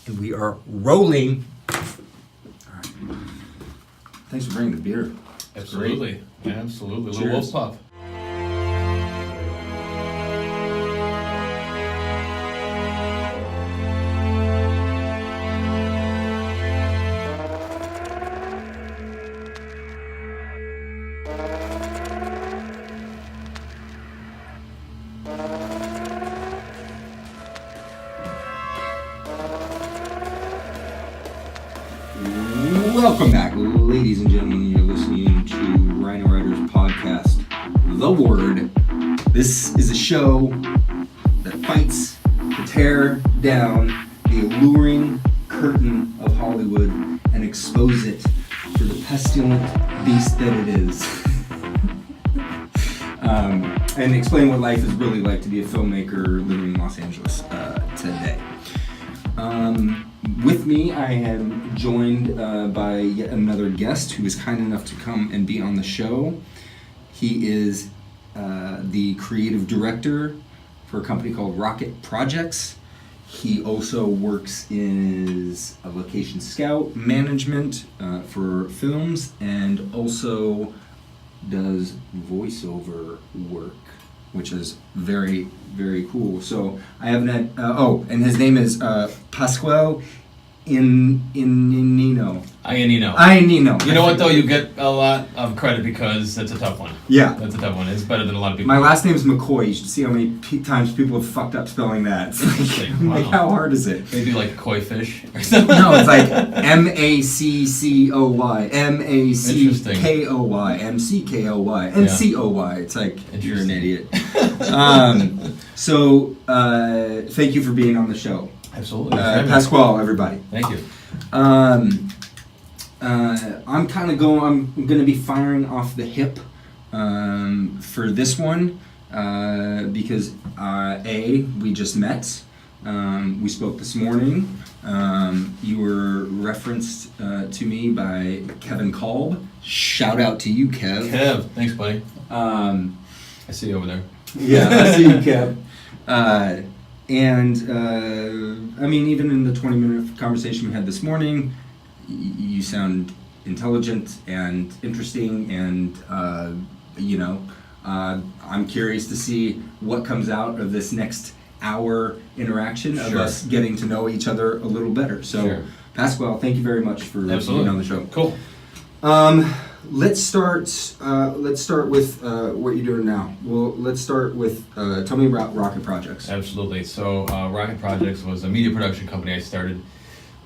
And we are rolling. All right. Thanks for bringing the beer. Absolutely. Absolutely. Cheers. Little Wolf Pup. Welcome back, ladies and gentlemen. You're listening to RynoRyder's podcast, The Word. This is a show that fights to tear down the alluring curtain of Hollywood and expose it for the pestilent beast that it is. And explain what life is really like to be a filmmaker living in Los Angeles today. With me, I am joined by yet another guest who is kind enough to come and be on the show. He is the creative director for a company called Rocket Projects. He also works as a location scout management for films and also does voiceover work, which is very, very cool. So I haven't had, and his name is Pasquale Iannino. Iannino. You know what though? You get a lot of credit because that's a tough one. Yeah. That's a tough one. It's better than a lot of people. My last name is McCoy. You should see how many times people have fucked up spelling that. It's like, Wow. like, how hard is it? Maybe like a koi fish or something. No, it's like Maccoy, Mackoy, Mckoy, and Coy. It's like, you're an idiot. So, thank you for being on the show. Absolutely. Pasquale, everybody. Thank you. I'm gonna be firing off the hip for this one because we just met. We spoke this morning. You were referenced to me by Kevin Kolb. Shout out to you, Kev. Kev, thanks, buddy. I see you over there. Yeah, I see you, Kev. I mean, even in the 20-minute conversation we had this morning, you sound intelligent and interesting, and I'm curious to see what comes out of this next hour interaction of us getting to know each other a little better. So, Pasquale, thank you very much for being on the show. Cool. Let's start with what you're doing now. Well, let's start with tell me about Rocket Projects. Absolutely. So Rocket Projects was a media production company I started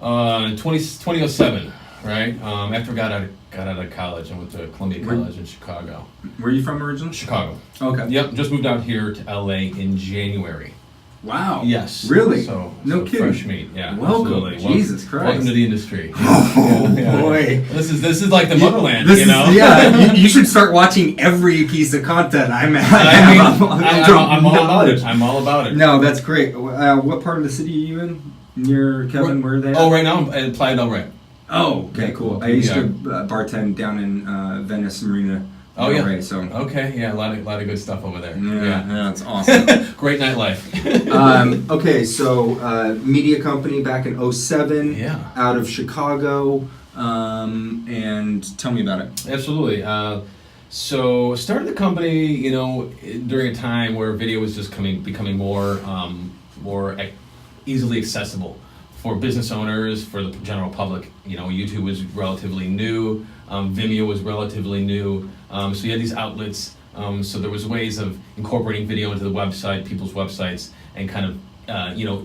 in 2007, right? After I got out of college, I went to Columbia College in Chicago. Where are you from originally? Chicago. Okay. Yep, just moved out here to LA in January. Wow. Yes. Really? So kidding. Fresh meat. Yeah. Welcome. Absolutely. Jesus Christ. Welcome to the industry. Oh boy. This is like the motherland. You should start watching every piece of content I'm I'm all about it. I'm all about it. No, that's great. What part of the city are you in? Near Kevin, where are they at? Oh, right now I'm at Playa del Rey. Oh, okay, cool. I used to bartend down in Venice Marina. Oh yeah. Rey, so. Okay, yeah, a lot of good stuff over there. Yeah, that's awesome. Great nightlife. Okay, so media company back in 2007. Yeah. Out of Chicago. And tell me about it. Absolutely. So started the company, during a time where video was just becoming more easily accessible for business owners, for the general public. YouTube was relatively new. Vimeo was relatively new. So you had these outlets. So there was ways of incorporating video into the website, people's websites, and kind of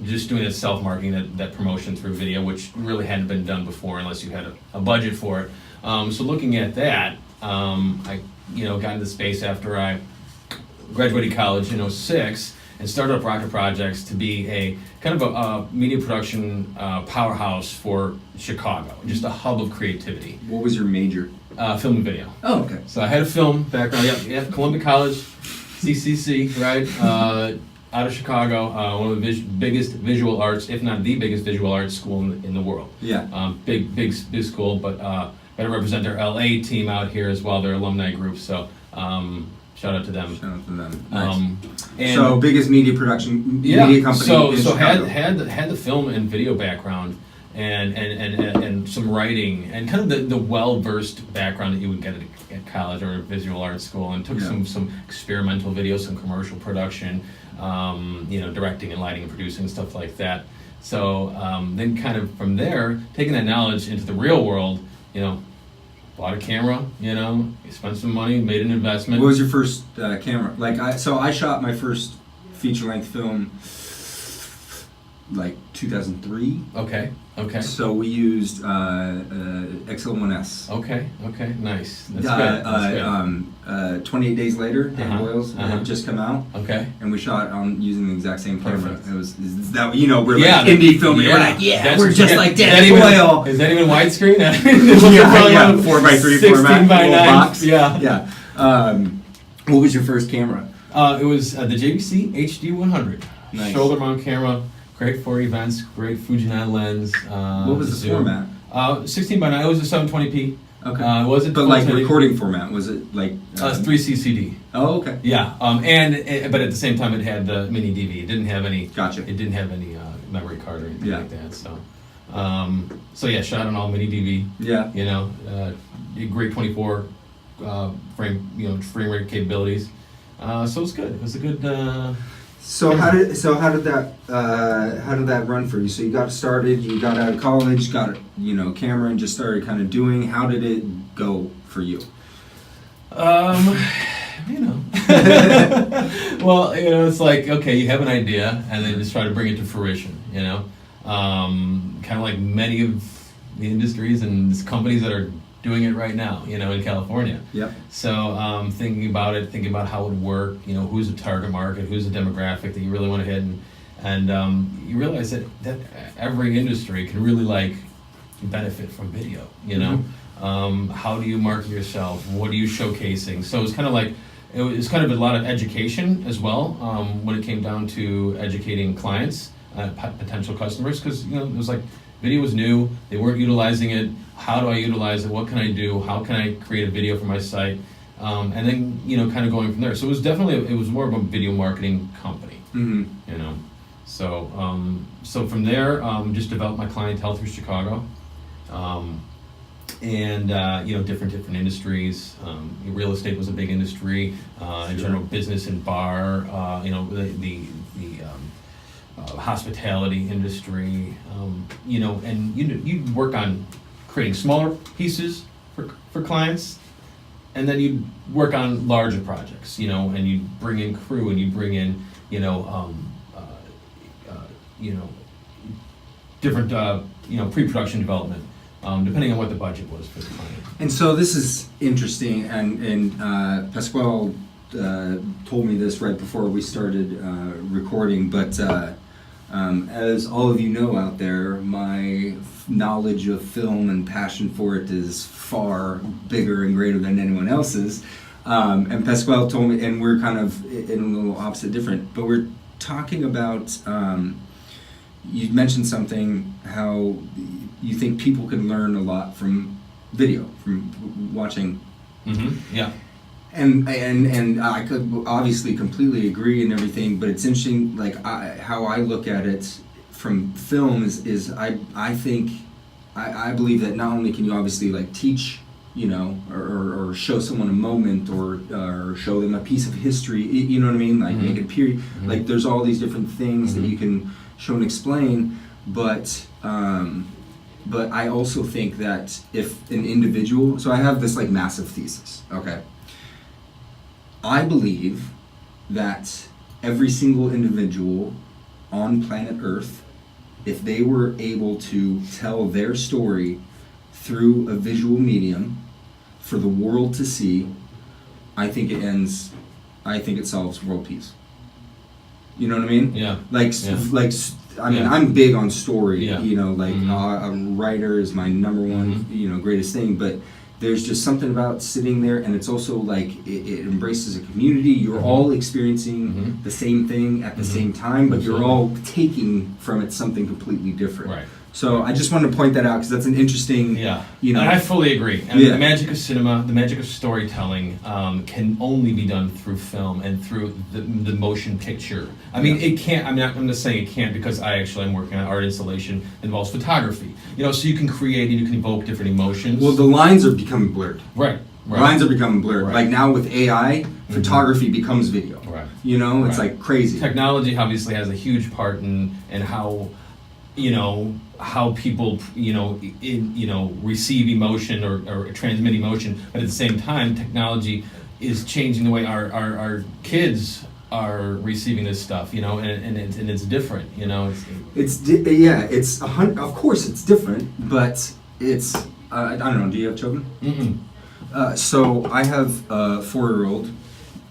just doing that self-marketing, that promotion through video, which really hadn't been done before unless you had a budget for it. So looking at that, I got into space after I graduated college in 2006 and started up Rocket Projects to be a kind of a media production powerhouse for Chicago, just a hub of creativity. What was your major? Film and video. Oh, okay. So I had a film background. Yeah, Columbia College, CCC, right? Out of Chicago, one of the biggest visual arts, if not the biggest visual arts school in the world. Yeah. Big school, but got to represent their LA team out here as well, their alumni group. So Shout out to them. Shout out to them. Nice. And So biggest media production media company So in so Chicago. had the film and video background and some writing and kind of the well-versed background that you would get at college or visual arts school, and took some experimental video, some commercial production, directing and lighting and producing, stuff like that. So then kind of from there, taking that knowledge into the real world, bought a camera, you spent some money, made an investment. What was your first camera? I shot my first feature-length film like 2003. Okay. So we used XL1S. Okay, nice. That's good. 28 Days Later, Dan Uh-huh, Boyle's had just come out. Okay. And we shot on using the exact same camera. Perfect. We're like indie filming. We're like, we're just like Dan Boyle. Is that even widescreen? Yeah, 4x3 16 format, by little 9. box. Yeah. What was your first camera? It was the JVC HD100. Nice. Shoulder mount camera, great for events, great Fuji-9 lens. What was the zoom. format? 16 by 9. It was a 720p. Okay. Was it? But like recording format, was it like? 3C CD. Oh, okay. Yeah. But at the same time, it had the mini DV. It didn't have any. Gotcha. It didn't have any memory card or anything Yeah. like that. So yeah, shot on all mini DV. Yeah. Great 24 frame rate capabilities. So it was good. It was a good. So how did that run for you? So you got started, you got out of college, got camera, and just started kind of doing. How did it go for you? Well, it's like, okay, you have an idea, and then just try to bring it to fruition. Kind of like many of the industries and companies that are doing it right now, in California. Yep. So thinking about how it would work, who's the target market, who's the demographic that you really want to hit, and you realize that every industry can really benefit from video. How do you market yourself? What are you showcasing? So it's kind of like it was kind of a lot of education as well when it came down to educating clients, potential customers, because it was like video was new, they weren't utilizing it. How do I utilize it? What can I do? How can I create a video for my site? And then kind of going from there. So it was more of a video marketing company. Mm-hmm. So from there, just developed my clientele through Chicago, and different industries. Real estate was a big industry. Sure. General business and bar. The hospitality industry. And you work on creating smaller pieces for clients, and then you work on larger projects, and you bring in crew, and you bring in, different, pre-production development, depending on what the budget was for the client. And so this is interesting, and Pasquale told me this right before we started recording, but as all of you know out there, my knowledge of film and passion for it is far bigger and greater than anyone else's. And Pasquale told me, and we're kind of in a little opposite different, but we're talking about, you mentioned something, how you think people can learn a lot from video, from watching. Mm-hmm. Yeah. And I could obviously completely agree and everything, but it's interesting, how I look at it from film is I think I believe that not only can you obviously teach, or show someone a moment, or show them a piece of history, you know what I mean, make it period, Mm-hmm. There's all these different things that you can show and explain, but I also think that if an individual, so I have this massive thesis, okay. I believe that every single individual on planet Earth, if they were able to tell their story through a visual medium for the world to see, I think it solves world peace. You know what I mean? Yeah. I'm big on story, Yeah. A writer is my number one, greatest thing, but there's just something about sitting there, and it's also it embraces a community. You're all experiencing the same thing at the same time, but you're all taking from it something completely different. Right. So I just wanted to point that out because that's an interesting, Yeah, you know. and I fully agree. And Yeah. the magic of cinema, the magic of storytelling, can only be done through film and through the motion picture. I mean, it can't. I'm just saying it can't because I'm working on art installation that involves photography. You know, so you can create and you can evoke different emotions. Well, the lines are becoming blurred. Right. Lines are becoming blurred. Right. Like now with AI, photography becomes video. Right. You know, it's Right. like crazy. Technology obviously has a huge part in how, you know, how people, you know, receive emotion or transmit emotion. But at the same time, technology is changing the way our kids are receiving this stuff, you know, and it's different, you know. Of course it's different, but it's I don't know. Do you have children? Mm-mm. So I have a 4-year-old.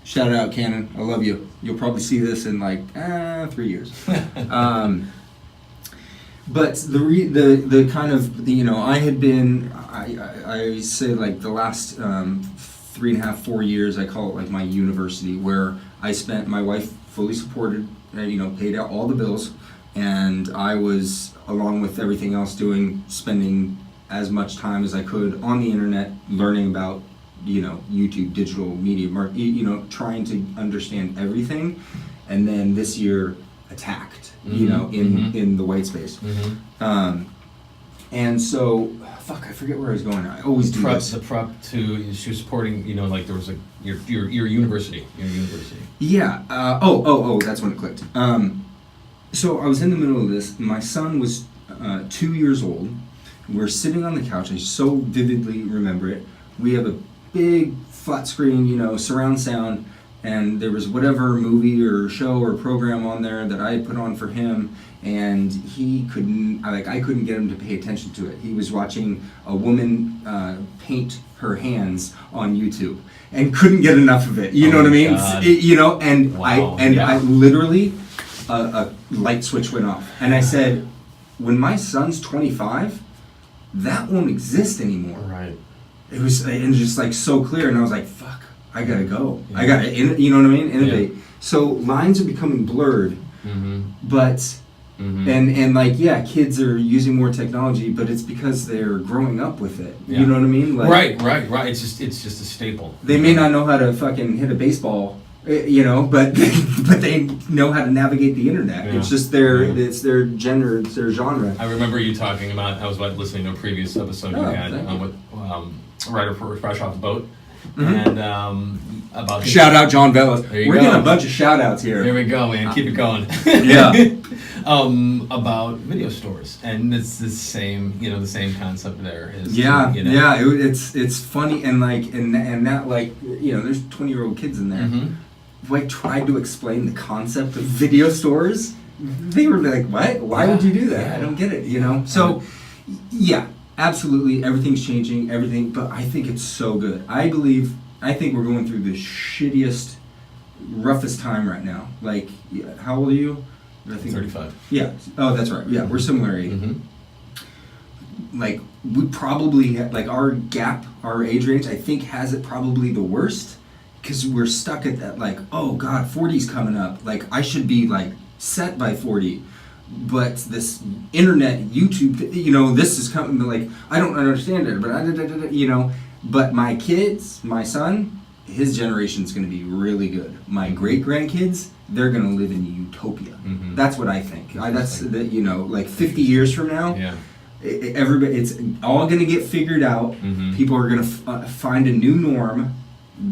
Shout out Cannon, I love you. You'll probably see this in like 3 years. But the kind of you know, I had been I say like the last 3.5-4 years, I call it like my university, where I spent, my wife fully supported, you know, paid out all the bills, and I was, along with everything else, spending as much time as I could on the internet, learning about, you know, YouTube, digital media, you know, trying to understand everything. And then this year attacked, you know, in the white space. And so, fuck, I forget where I was going. I always do this. The prep to, she was supporting, you know, like there was your university. Yeah. That's when it clicked. So I was in the middle of this. My son was 2 years old. We're sitting on the couch. I so vividly remember it. We have a big flat screen, you know, surround sound, and there was whatever movie or show or program on there that I had put on for him, and I couldn't get him to pay attention to it. He was watching a woman paint her hands on YouTube and couldn't get enough of it. You know what I mean? You know, and wow. I literally a light switch went off, and I said, when my son's 25, that won't exist anymore. Right. It was just like so clear, and I was like, fuck, I gotta go. Yeah. I gotta, you know what I mean? Innovate. Yeah. So lines are becoming blurred, but, and like, yeah, kids are using more technology, but it's because they're growing up with it. Yeah. You know what I mean? Like, right. It's just a staple. They may not know how to fucking hit a baseball, you know, but they know how to navigate the internet. Yeah. It's just it's their gender, it's their genre. I remember you talking about, I was listening to a previous episode you had with Ryder Fresh Off the Boat, and about shout out John Bellis. We're getting a bunch of shout outs here. There we go, man. Keep it going. Yeah. About video stores, and it's the same, you know, the same concept there. Yeah, you know. Yeah. It's funny, and like, and that, like, you know, there's 20-year-old kids in there. If I tried to explain the concept of video stores, they were like, "What? Why would you do that? Yeah. I don't get it." You know. So, yeah. Absolutely, everything's changing, everything, but I think it's so good. I think we're going through the shittiest, roughest time right now. Like, how old are you? I think 35. Yeah. Oh, that's right. Yeah, we're similar age. Like, we probably, like, our age range, I think, has it probably the worst, because we're stuck at that, like, oh, God, 40's coming up. Like, I should be, like, set by 40. But this internet, YouTube, you know, this is coming, like, I don't understand it, but you know, but my kids, my son, his generation's going to be really good. My great-grandkids, they're going to live in utopia. That's what I think. That's, you know, like 50 years from now, everybody, it's all going to get figured out. People are going to find a new norm,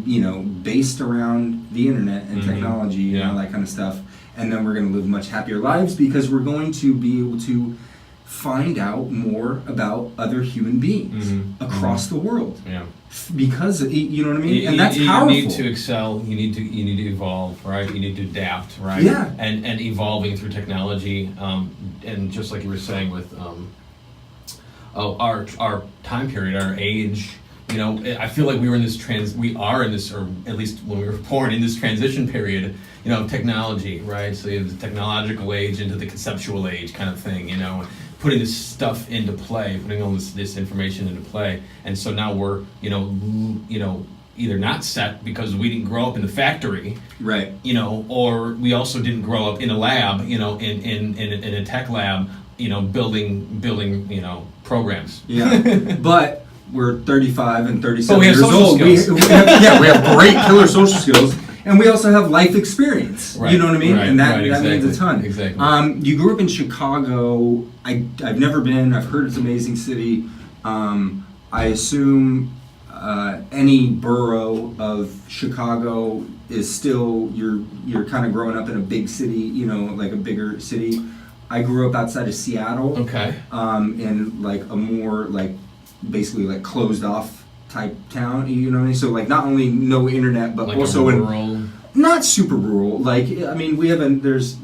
you know, based around the internet and technology and all that kind of stuff. And then we're going to live much happier lives because we're going to be able to find out more about other human beings across the world. Yeah. Because, you know what I mean? And that's powerful. You need to excel, you need to evolve, right? You need to adapt, right? Yeah. And evolving through technology, and just like you were saying with our time period, our age, you know, I feel like we are in this, or at least when we were born, in this transition period, you know, technology, right? So you have the technological age into the conceptual age kind of thing, you know, putting this stuff into play, putting all this information into play. And so now we're, you know, either not set because we didn't grow up in the factory, right? You know, or we also didn't grow up in a lab, you know, in a tech lab, building programs. Yeah, but we're 35 and 37 But we have years social old. skills. We have great killer social skills, and we also have life experience. Right, You know what I mean? right, And that right, means a exactly, ton. exactly. You grew up in Chicago. I've never been. I've heard it's an amazing city. I assume any borough of Chicago is still you're kind of growing up in a big city, like a bigger city. I grew up outside of Seattle. Okay. In like a more like basically like closed off type town, you know what I mean? So like not only no internet, but Like also a rural. not super rural. Like I mean, we have there's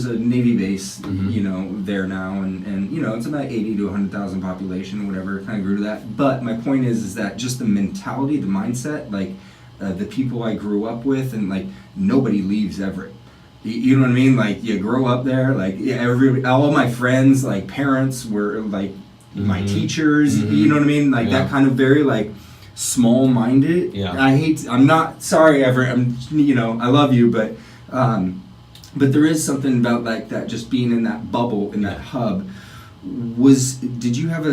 a Navy base, Mm-hmm. there now, and it's about 80 to 100,000 population, whatever. Kind of grew to that. But my point is that just the mentality, the mindset, like the people I grew up with, and like nobody leaves Everett. You know what I mean? Like you grow up there, like all my friends, like parents were like my Mhm. teachers. Mhm. You know what I mean? Like Yeah. that kind of very like small-minded. Yeah. I'm not sorry, Everett. I love you, but there is something about like that, just being in that bubble, in that hub. Did you have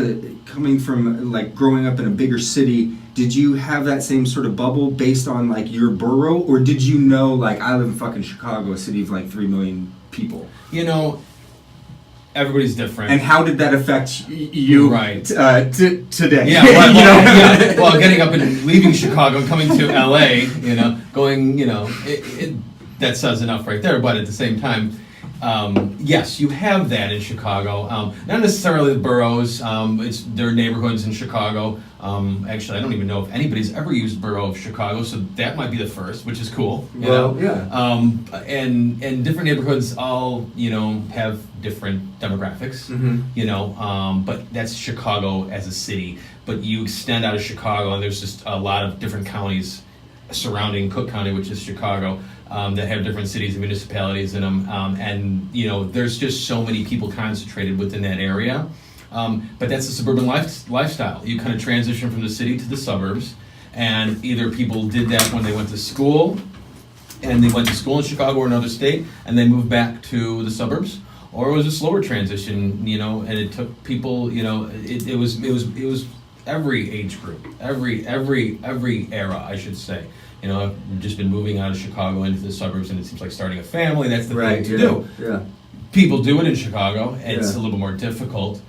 coming from like growing up in a bigger city, did you have that same sort of bubble based on like your borough, or did you know like I live in fucking Chicago, a city of like 3 million people? Everybody's different. And how did that affect you Right. Today? Yeah, right, well, getting up and leaving Chicago and coming to LA, going, that says enough right there. But at the same time, yes, you have that in Chicago. Not necessarily the boroughs. It's their neighborhoods in Chicago. Actually, I don't even know if anybody's ever used borough of Chicago, so that might be the first, which is cool. Yeah. And different neighborhoods all have different demographics. Mm-hmm. But that's Chicago as a city. But you extend out of Chicago, and there's just a lot of different counties surrounding Cook County, which is Chicago, that have different cities and municipalities in them. And there's just so many people concentrated within that area. But that's a suburban lifestyle. You kind of transition from the city to the suburbs, and either people did that when they went to school, and they went to school in Chicago or another state, and they moved back to the suburbs, or it was a slower transition, and it took people, it was every age group, every era, I should say. I've just been moving out of Chicago into the suburbs, and it seems like starting a family, that's the thing to do. Yeah. People do it in Chicago, and it's Yeah. a little more difficult.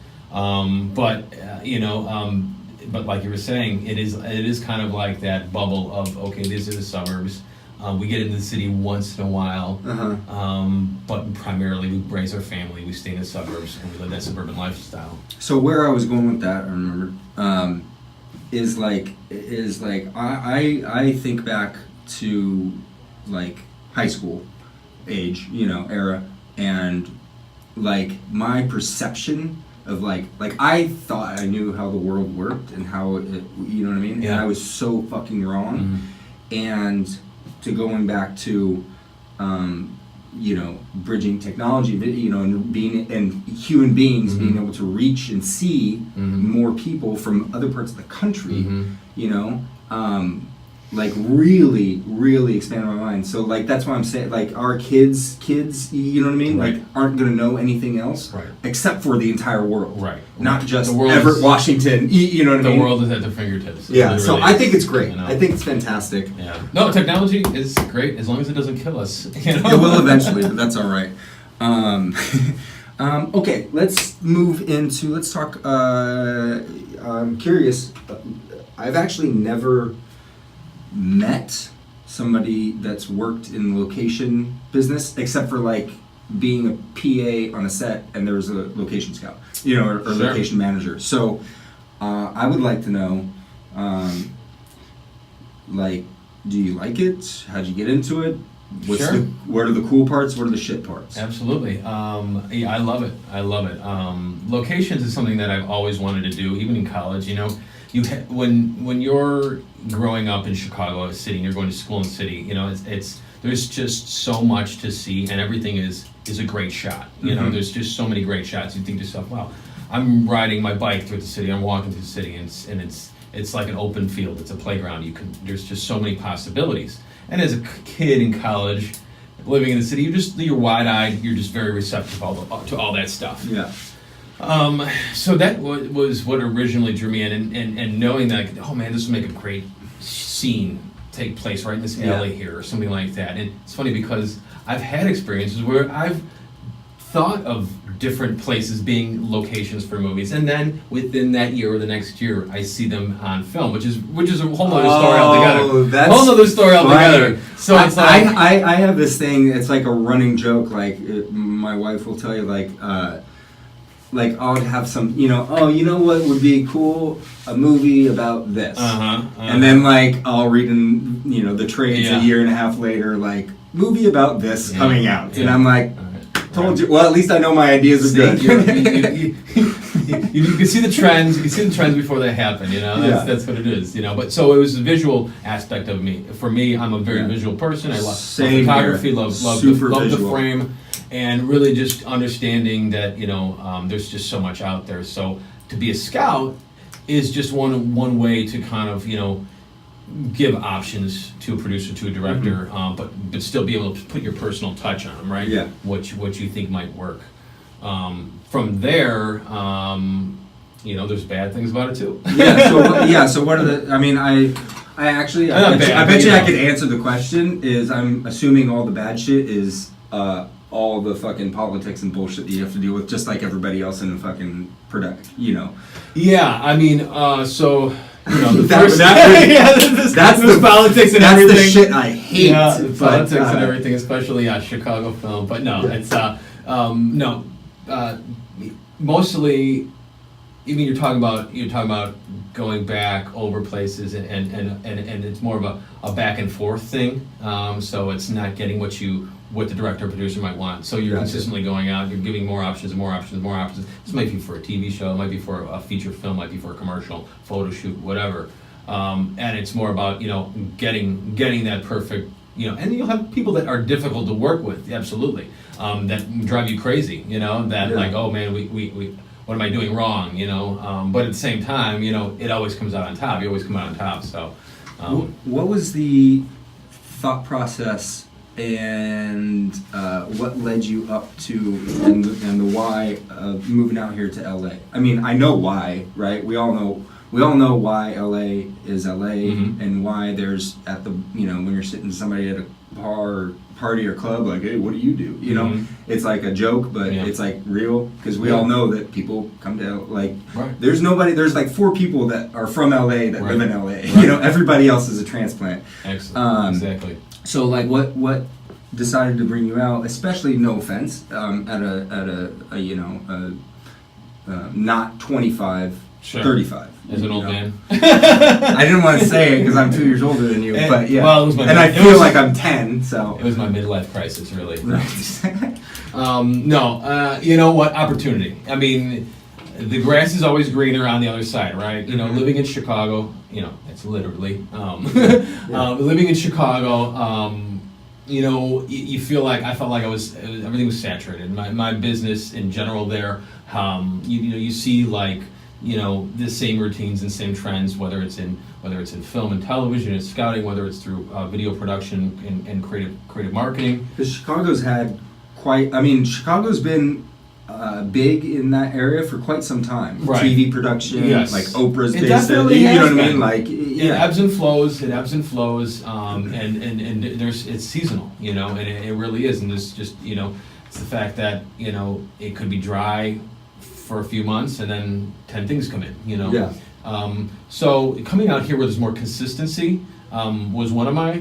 But like you were saying, it is kind of like that bubble of, okay, these are the suburbs. We get into the city once in a while, but primarily we raise our family, we stay in the suburbs, and we live that suburban lifestyle. So where I was going with that, I remember, is like I think back to like high school age, era, and like my perception of like I thought I knew how the world worked and how it, you know what I mean? Yeah. And I was so fucking wrong. Mm-hmm. And to going back to bridging technology, and being and human beings Mm-hmm. being able to reach and see Mm-hmm. more people from other parts of the country, Mm-hmm. like really, really expanded my mind. So like that's why I'm saying like our kids, you know what I mean? Right. Like aren't gonna know anything else, Right. except for the entire world, Right. Not just The world Everett, is- Washington. You know what I mean? The world is at their fingertips. It Yeah. So literally I think is, it's great. I think it's fantastic. Yeah. No, technology is great as long as it doesn't kill us. It will eventually, but that's all right. Okay, let's move into. Let's talk. I'm curious. I've actually never met somebody that's worked in the location business, except for like being a PA on a set, and there was a location scout, or Sure. location manager. So I would like to know, like, do you like it? How'd you get into it? Sure. What are the cool parts? What are the shit parts? Absolutely. Yeah, I love it. Locations is something that I've always wanted to do, even in college. When you're growing up in Chicago, a city, and you're going to school in the city, there's just so much to see, and everything is a great shot. Mhm. There's just so many great shots. You think to yourself, wow, I'm riding my bike through the city, I'm walking through the city, and it's like an open field. It's a playground. There's just so many possibilities. And as a kid in college, living in the city, you're wide-eyed. You're just very receptive to all that stuff. Yeah. So that was what originally drew me in, and knowing that, oh man, this would make a great scene take place right in this alley here, or something like that. And it's funny because I've had experiences where I've thought of different places being locations for movies, and then within that year or the next year, I see them on film, which is a whole other story altogether. That's whole other story altogether. So it's like I have this thing. It's like a running joke. Like my wife will tell you, like I would have some, you know what would be cool? A movie about this. And then like I'll read in, the trades a year and a half later, like movie about this coming out, and I'm like, told you. Well, at least I know my ideas are good. You can see the trends. You can see the trends before they happen. That's what it is. But so it was the visual aspect of me. For me, I'm a very visual person. I love photography. Love the frame, and really just understanding that there's just so much out there. So to be a scout is just one way to kind of give options to a producer, to a director, but still be able to put your personal touch on them, right? Yeah. What you think might work. From there, there's bad things about it too. So what are the? I mean, I bet you I could answer the question. Is I'm assuming all the bad shit is all the fucking politics and bullshit that you have to deal with, just like everybody else in the fucking product. Yeah. I mean, so. That's the politics and everything. That's the shit I hate. Yeah, the politics and everything, especially Chicago film. But no, it's mostly. I mean, you're talking about going back over places, and it's more of a back and forth thing. So it's not getting what the director or producer might want. So you're consistently going out, you're giving more options and more options and more options. This might be for a TV show, it might be for a feature film, might be for a commercial, photo shoot, whatever. And it's more about, getting that perfect, and you'll have people that are difficult to work with, absolutely, that drive you crazy, like, oh man, we what am I doing wrong, but at the same time, it always comes out on top, you always come out on top, so. What was the thought process and what led you up to and the why of moving out here to LA? I mean, I know why, right? We all know why LA is LA, and why there's at the when you're sitting with somebody at a bar or party or club, like, hey, what do you do? It's like a joke, but it's like real, because we all know that people come to there's like 4 people that are from LA that live in LA. Everybody else is a transplant. Excellent. Exactly. So like what decided to bring you out, especially, no offense, at a not 25, sure. 35. As an old man. I didn't want to say it because I'm 2 years older than you, but yeah. Well, I feel like I'm 10, so. It was my midlife crisis, really. Right. You know what? Opportunity. I mean, the grass is always greener on the other side, right? Living in Chicago, it's literally, living in Chicago, you feel like, I felt like everything was saturated. My business in general there, you see like, the same routines and same trends, whether it's in film and television, it's scouting, whether it's through video production and creative marketing. Because Chicago's been big in that area for quite some time. Right. TV production, like Oprah's based there. You know what I mean? Like, it ebbs and flows. And it's seasonal. And it really is. And it's just it's the fact that it could be dry for a few months and then 10 things come in. So coming out here where there's more consistency was one of my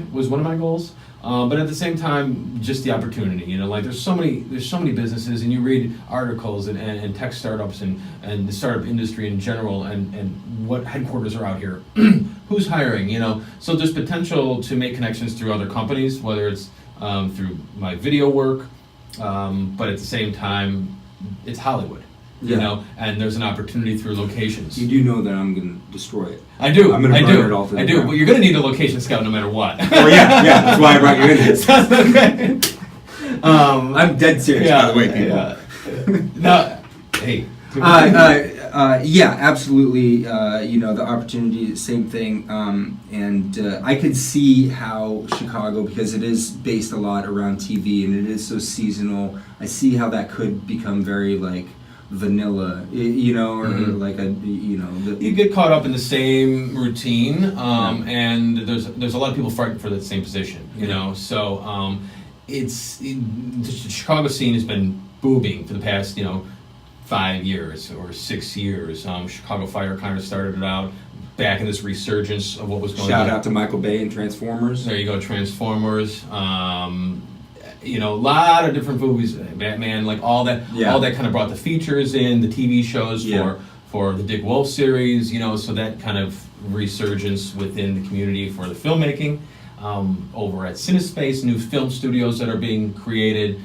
goals. But at the same time, just the opportunity, like there's so many businesses, and you read articles and tech startups and the startup industry in general, and what headquarters are out here, who's hiring, so there's potential to make connections through other companies, whether it's through my video work, but at the same time, it's Hollywood. And there's an opportunity through locations. You do know that I'm going to destroy it. I do. I'm going to burn it all to the ground. But you're going to need a location scout no matter what. Oh yeah, that's why I brought you in here. Okay. I'm dead serious, by the way, people. No, hey. Yeah, absolutely. The opportunity, same thing. And I could see how Chicago, because it is based a lot around TV and it is so seasonal, I see how that could become very like vanilla, you know, or Mhm. like a, you know, You get caught up in the same routine, and there's a lot of people fighting for that same position, you know. So the Chicago scene has been booming for the past 5 years or 6 years. Chicago Fire kind of started it out back in this resurgence of what was going on. Shout out to Michael Bay and Transformers. There you go, Transformers. A lot of different movies, Batman, like all that. Yeah. All that kind of brought the features in, the TV shows Yeah. for the Dick Wolf series. So that kind of resurgence within the community for the filmmaking. Over at CineSpace, new film studios that are being created,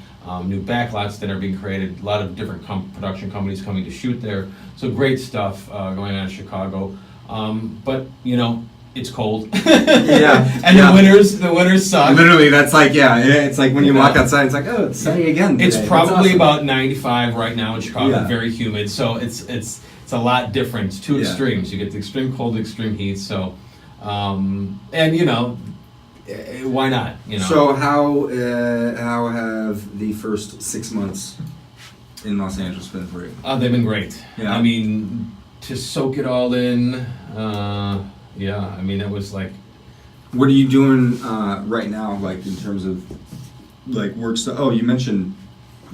new backlots that are being created. A lot of different production companies coming to shoot there. So great stuff going on in Chicago. But it's cold. Yeah. And the winters suck. Literally, that's like, it's like when you walk outside, it's like, oh, it's sunny again today. It's That's probably awesome. about 95 right now in Chicago, Yeah. very humid. So it's a lot different. It's two Yeah. extremes. You get the extreme cold, the extreme heat. So, why not? So how have the first 6 months in Los Angeles been for you? They've been great. Yeah. I mean, to soak it all in, I mean, it was like, What are you doing right now, like in terms of like work stuff? Oh, you mentioned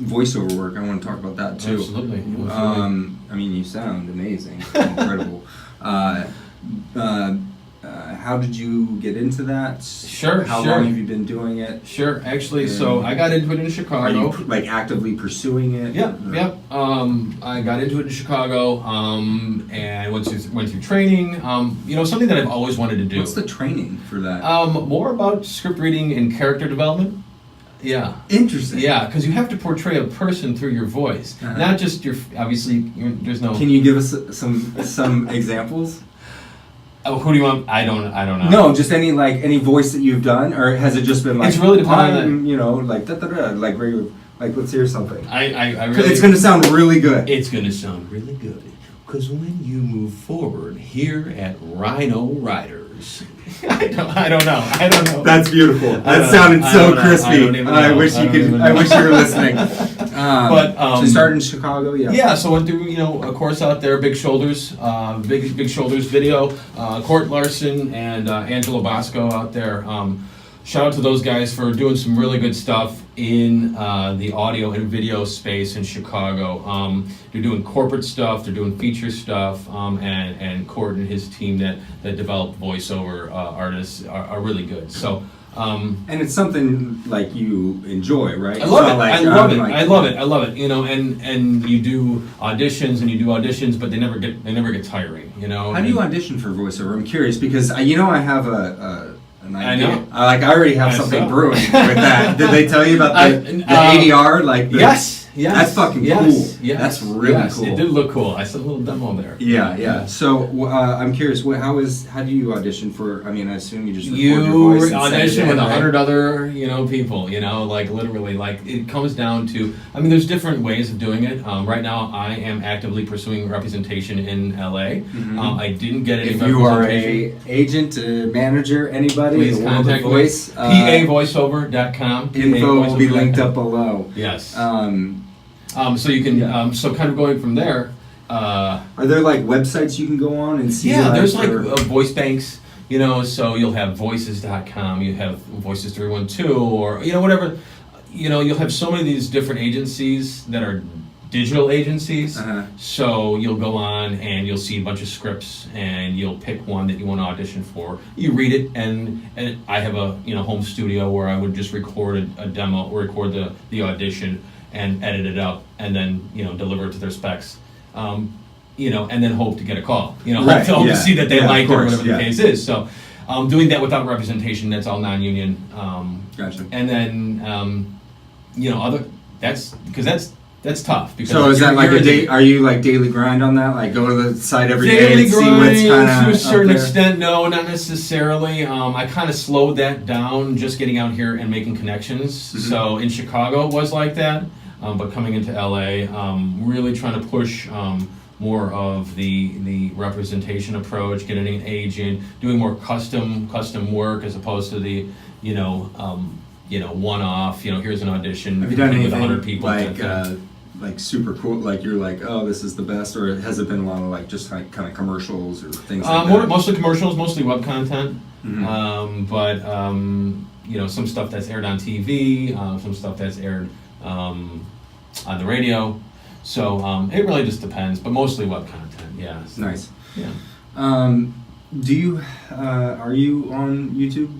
voiceover work. I want to talk about that too. absolutely. I mean, you sound amazing, incredible. How did you get into that? Sure, How sure. long have you been doing it? Sure, actually, so I got into it in Are Chicago. you like actively pursuing it? Yep, Or- yep. I got into it in Chicago, and went through training. Something that I've always wanted to do. What's the training for that? More about script reading and character development. Yeah. Interesting. Yeah, because you have to portray a person through your voice, Uh-huh. not just there's no. Can you give us some examples? Oh, who do you want? I don't know. No, just any voice that you've done, or has it just been like It's really dependent on I'm, like da da da, like regular, like let's hear something. I really. It's going to sound really good. It's going to sound really good because when you move forward here at RynoRyder's, I don't know. That's beautiful. I That don't sounded know. I so don't know. I crispy. don't even I know. wish I you don't could. even I know. wish you were listening. But, so started in Chicago, yeah. Yeah, so went through a course out there, Big Shoulders, Big Shoulders video, Court Larson and Angela Bosco out there. Shout out to those guys for doing some really good stuff in the audio and video space in Chicago. They're doing corporate stuff, they're doing feature stuff, and Court and his team that develop voiceover artists are really good. So. And it's something like you enjoy, right? I love it. Like, I love it. like- I love it. I love it. And you do auditions, but they never get tiring. How do you audition for voiceover? I'm curious because I have an idea. know. I already have I something saw. brewing with that. Did they tell you about the ADR? Like the, Yes. That's fucking yes, cool. Yes, That's really yes. cool. It did look cool. I saw a little demo there. Yeah. So I'm curious. How do you audition for? I mean, I assume you just record your You voice and send it audition in, with right? 100 other, people, like literally, like it comes down to, there's different ways of doing it. Right now, I am actively pursuing representation in LA. Mhm. I didn't get any If you are representation. a agent, a manager, anybody, Please in the world of contact me. voice, PAvoiceover.com. info will be linked PAvoiceover.com. up below. Yes. Um, So you can, yeah. so kind of going from there. Are there like websites you can go on and see? Yeah, there's like or- voice banks, so you'll have voices.com, you have Voices 312, or, whatever. You'll have so many of these different agencies that are digital agencies. Uh-huh. So you'll go on and you'll see a bunch of scripts and you'll pick one that you want to audition for. You read it, and I have a home studio where I would just record a demo, record the audition, and edit it up, and then deliver it to their specs, and then hope to get a call. Right, Hope yeah. to see that they Yeah, of like it or course, whatever yeah. the case is. So, doing that without representation, that's all non-union. Gotcha. And then that's tough because So is that like you're a day? Are you like daily grind on that? Like go to the site every day daily and see grind what's kind of to a certain there? extent? No, not necessarily. I kind of slowed that down just getting out here and making connections. Mhm. So in Chicago it was like that, but coming into LA, really trying to push more of the representation approach, getting an agent, doing more custom work as opposed to the one-off. Here's an audition Have you done with anything 100 people. like like super cool? Like you're like, oh, this is the best, or has it been a lot of like just like kind of commercials or things like that? Mostly commercials, mostly web content. Mm-hmm. But you know, some stuff that's aired on TV, some stuff that's aired on the radio. So it really just depends, but mostly web content. Yeah. So, Nice. Yeah. Do you are you on YouTube?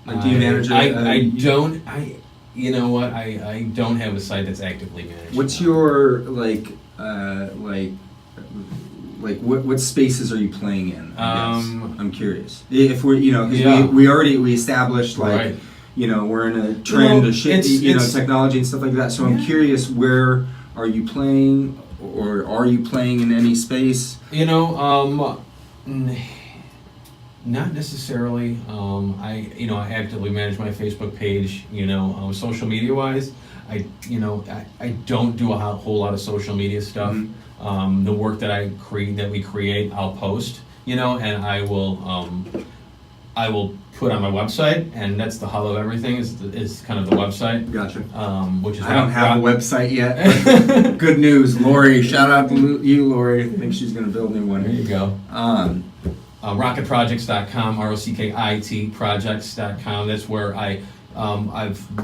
Like, do you manage it? I don't. You know what? I don't have a site that's actively managed. What's your what spaces are you playing in? I guess? I'm curious. If we're because we established like right. We're in a trend of shit, technology and stuff like that. So I'm curious, where are you playing, or are you playing in any space? Not necessarily. I actively manage my Facebook page. Social media wise, I don't do a whole lot of social media stuff. Mm-hmm. The work that we create, I'll post. And I will put on my website, and that's the hub of everything. Is kind of the website. Gotcha. Which is I don't have a website yet. Good news, Lori. Shout out to you, Lori. I think she's going to build a new one. There you go. Rocketprojects.com, ROCKIT projects.com. That's where I've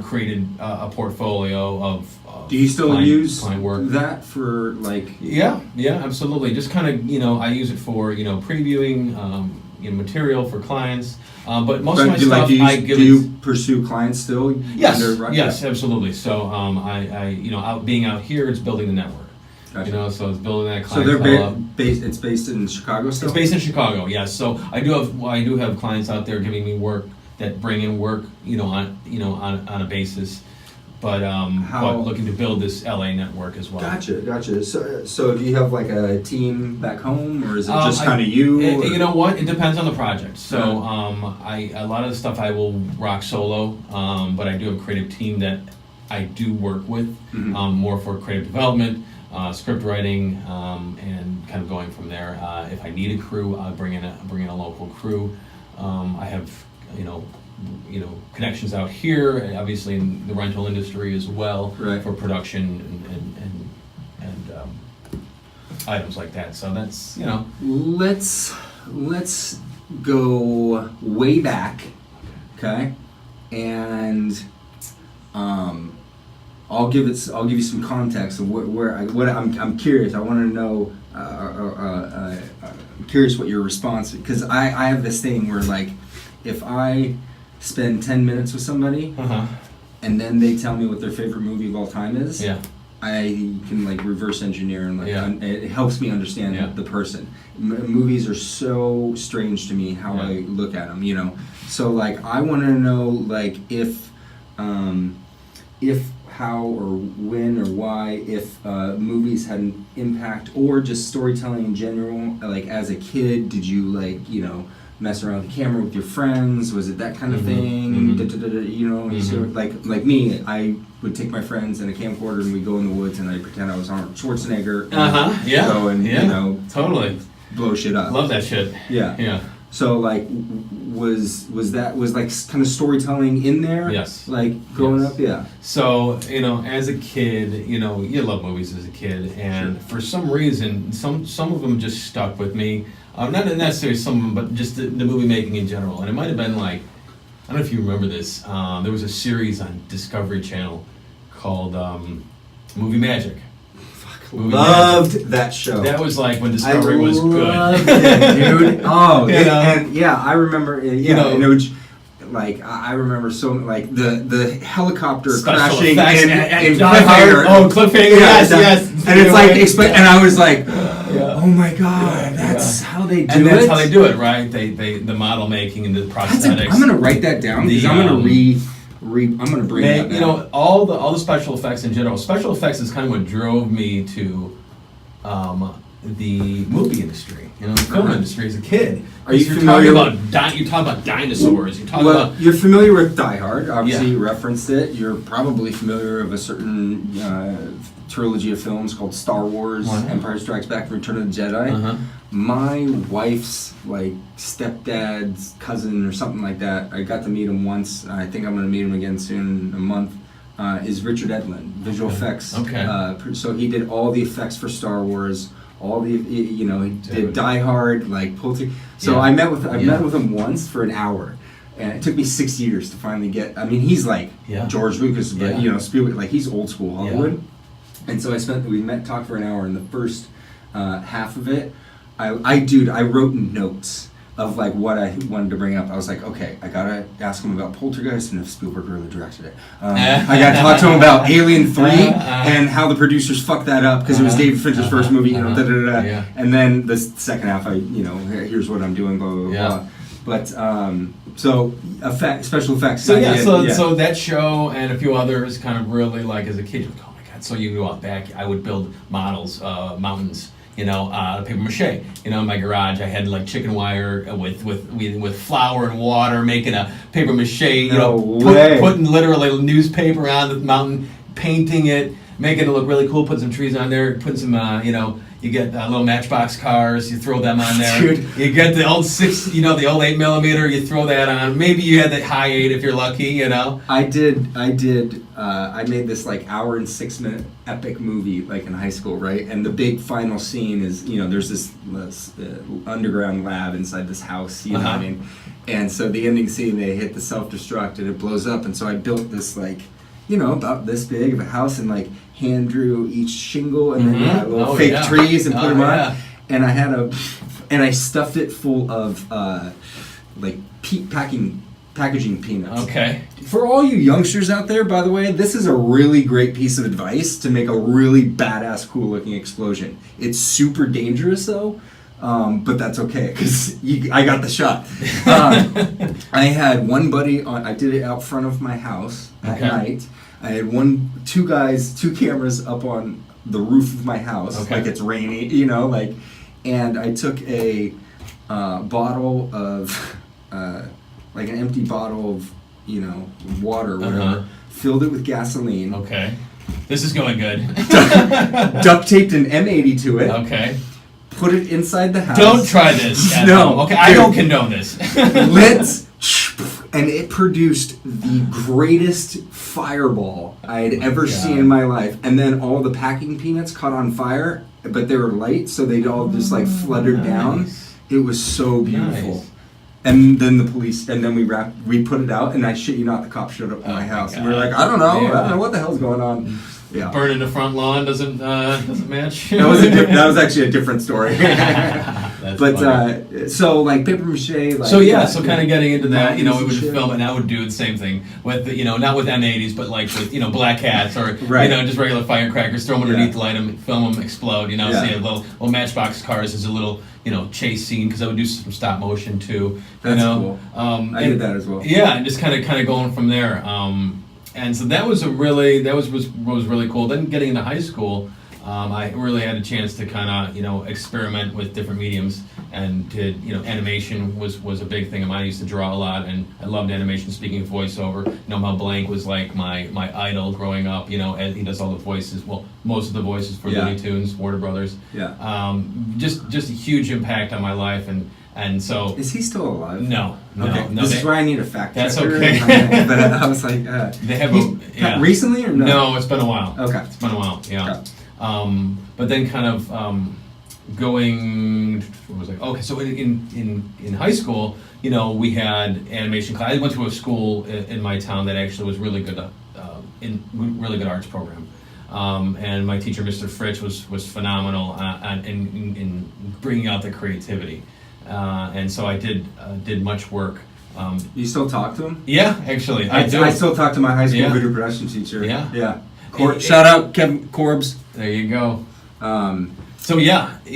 created a portfolio of. Do you still use client work. that for like? Yeah, absolutely. Just kind of, I use it for previewing material for clients. But most of my stuff do I give. Do you pursue clients still? Yes, under yes, absolutely. So being out here, it's building the network. Gotcha. So it's building that So clientele. they're based. It's based in Chicago still. It's based in Chicago. Yes. So I do have clients out there giving me work that bring in work, on a basis, but looking to build this LA network as well. Gotcha. So do you have like a team back home, or is it just kind of you? You know what? It depends on the project. So a lot of the stuff I will rock solo, but I do have a creative team that I do work with, more for creative development. Script writing, and kind of going from there. If I need a crew, I'll bring in a local crew. I have connections out here, obviously in the rental industry as well, right, for production and items like that. So that's Let's go way back, okay, and I'll give you some context of I'm curious. I want to know. I'm curious what your response, because I have this thing where like, if I spend 10 minutes with somebody, and then they tell me what their favorite movie of all time is, I can like reverse engineer and it helps me understand the person. Movies are so strange to me how I look at them. So like I want to know like if how or when or why, if movies had an impact, or just storytelling in general. Like as a kid, did you mess around with the camera with your friends? Was it that kind of thing? So like me, I would take my friends and a camcorder and we'd go in the woods and I'd pretend I was Arnold Schwarzenegger. Go and totally blow shit up. Love that shit. Yeah. So like, was like kind of storytelling in there? Yes. Like growing up, yeah. So as a kid, you love movies as a kid, and for some reason, some of them just stuck with me. Not necessarily some of them, but just the movie making in general. And it might have been like, I don't know if you remember this. There was a series on Discovery Channel called Movie Magic. Loved that show. That was like when Discovery was good. It, dude. Oh, I remember. And it was like I remember so like the helicopter Special crashing in Cliffhanger. Oh, Cliffhanger. Yes. And it's like and I was like, oh my god, that's how they do it. And that's how they do it, right? They the model making and the prosthetics. I'm gonna write that down because I'm gonna I'm gonna bring that down. All the special effects in general. Special effects is kind of what drove me to the movie industry, the film industry as a kid. Are you familiar? You talk about dinosaurs. You're familiar with Die Hard. Obviously, you referenced it. You're probably familiar of a certain trilogy of films called Star Wars, Empire Strikes Back, Return of the Jedi. My wife's stepdad's cousin or something like that. I got to meet him once. I think I'm going to meet him again soon in a month. is Richard Edlund, visual effects. Okay. So he did all the effects for Star Wars. All the, he did Die Hard, like Polter. So Yeah. I met with him once for an hour, and it took me 6 years to finally get. I mean, he's like George Lucas, but Spielberg, like he's old school Hollywood. And so we talked for an hour, and the first half of it, I wrote notes of like what I wanted to bring up. I was like, okay, I gotta ask him about Poltergeist and if Spielberg really directed it. I gotta talk to him about Alien 3 and how the producers fucked that up because it was David Fincher's first movie, Yeah. And then the second half, here's what I'm doing, blah blah blah. But so special effects. So that show and a few others kind of really like as a kid, you're like, oh my god. So you go out back, I would build models, mountains. Out of paper mache. In my garage, I had like chicken wire with flour and water, making a paper mache. Putting literally newspaper on the mountain, painting it, making it look really cool. Put some trees on there. Put some, you get little Matchbox cars. You throw them on there. Dude. You get the old the old 8mm. You throw that on. Maybe you had the high 8 if you're lucky. I did. I made this like hour and 6 minute epic movie like in high school, right? And the big final scene is there's this underground lab inside this house, what I mean? And so the ending scene, they hit the self-destruct and it blows up. And so I built this like about this big of a house and like hand drew each shingle and then little fake trees and put them on. And I had I stuffed it full of like packaging peanuts. Okay. For all you youngsters out there, by the way, this is a really great piece of advice to make a really badass, cool-looking explosion. It's super dangerous, though, but that's okay, because I got the shot. I had one buddy, I did it out front of my house at night. I had two cameras up on the roof of my house, like it's rainy, and I took a bottle of... like an empty bottle of, water or whatever, filled it with gasoline. Okay. This is going good. Duct taped an M80 to it. Okay. Put it inside the house. Don't try this. No. Okay, I don't condone this. Lit, and it produced the greatest fireball I had ever seen in my life. And then all the packing peanuts caught on fire, but they were light, so they'd all just like fluttered down. It was so beautiful. Nice. And then the police, and then we put it out, and I shit you not, the cops showed up at my house, and we were like, I don't know what the hell's going on. Yeah. Burning the front lawn doesn't match. That was actually a different story. But so like paper mache. Like, so kind of getting into that, we would film it, and I would do the same thing with not with M80s, but like with black hats or just regular firecrackers, throw them underneath, light them, film them, explode. See little Matchbox cars as a little chase scene because I would do some stop motion too. That's cool. I did that as well. Yeah, and just kind of going from there. And so that was really cool. Then getting into high school, I really had a chance to kind of experiment with different mediums, and did animation was a big thing of mine. I used to draw a lot, and I loved animation. Speaking of voiceover, Mel Blanc was like my idol growing up. And he does all the voices. Well, most of the voices for Looney Tunes, Warner Brothers. Yeah. Just a huge impact on my life, and so. Is he still alive? No. This is where I need a fact checker. That's okay. But I was like, they have recently or no? No, it's been a while. Okay. It's been a while. Yeah. Okay. But then kind of going. What was I? Okay, so in high school, we had animation class. I went to a school in my town that actually was really good, really good arts program. And my teacher, Mr. Fritsch, was phenomenal in bringing out the creativity. And so I did much work. You still talk to him? Yeah, actually, I do. I still talk to my high school video production teacher. Yeah. Shout out Kevin Corbs. There you go. So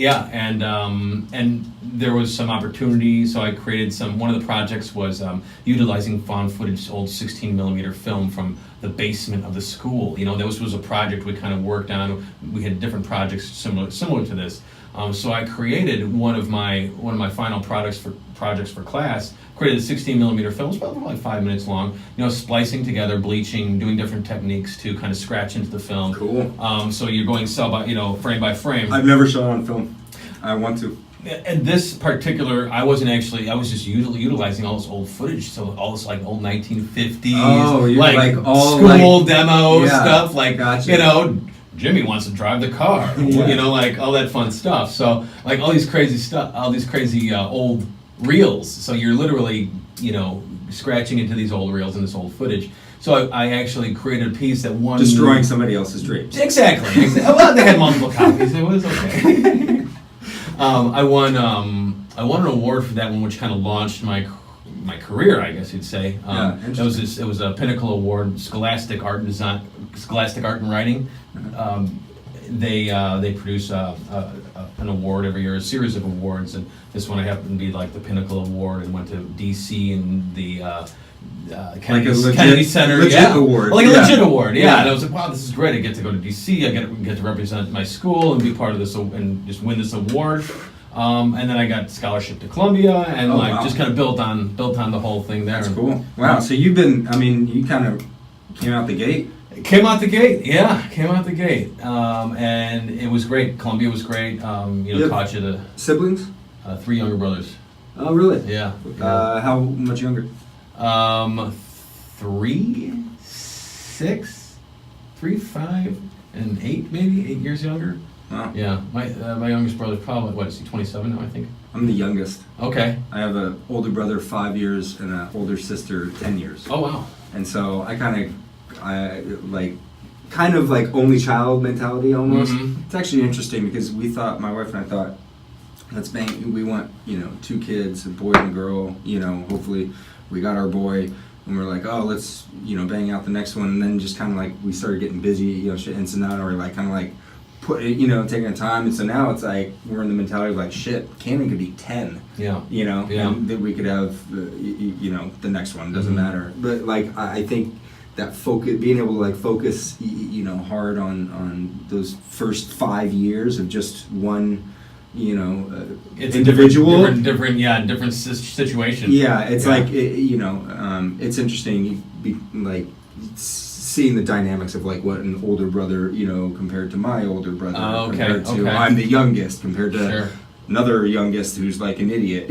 and there was some opportunity. So I created one of the projects was utilizing found footage, old 16mm film from the basement of the school. This was a project we kind of worked on. We had different projects similar to this. So I created one of my final projects for class. Created a 16mm film. It's probably like 5 minutes long. Splicing together, bleaching, doing different techniques to kind of scratch into the film. Cool. So you're going frame by frame. I've never shot on film. I want to. And this particular, I was just utilizing all this old footage, so all this like old 1950s, Oh, you're like all school like, demo yeah, stuff, like, gotcha. you know, Jimmy wants to drive the car, Yeah. you know, like all that fun stuff. So like all these crazy stuff, all these crazy old reels. So you're literally, you know, scratching into these old reels and this old footage. So I actually created a pice that won. Destroying somebody else's dreams. Exactly. Well, they had multiple copies. It was okay. I won an award for that one, which kind of launched my career, I guess you'd say. It was a Pinnacle Award, Scholastic Art and Writing. They produce an award every year, a series of awards, and this one happened to be like the Pinnacle Award, and went to DC and the Kennedy Center, award, like a legit award, And I was like, wow, this is great. I get to go to DC. I get to represent my school and be part of this and just win this award. And then I got scholarship to Columbia, and just kind of built on the whole thing there. That's cool. Wow. So you kind of came out the gate. Came out the gate, and it was great. Columbia was great. Taught you the siblings. 3 younger brothers. Oh, really? Yeah. How much younger? 3, 6, 3, 5, and 8, maybe 8 years younger. Wow. Yeah, my youngest brother's probably, what is he, 27 now, I think? I'm the youngest. Okay. I have an older brother 5 years and an older sister 10 years. Oh, wow. And so I kind of like only child mentality almost. Mm-hmm. It's actually interesting because my wife and I thought, we want, 2 kids, a boy and a girl, hopefully we got our boy, and we're like, oh, let's, bang out the next one, and then just kind of like we started getting busy, and so now we're like kind of like taking our time, and so now it's like we're in the mentality of like, shit, Canon could be 10, and that we could have, the next one, doesn't matter, but like I think that being able to like focus, hard on those first 5 years of just one. It's individual, a different situation. Yeah, it's like it's interesting, like seeing the dynamics of like what an older brother, compared to my older brother, compared to I'm the youngest, compared to another youngest who's like an idiot,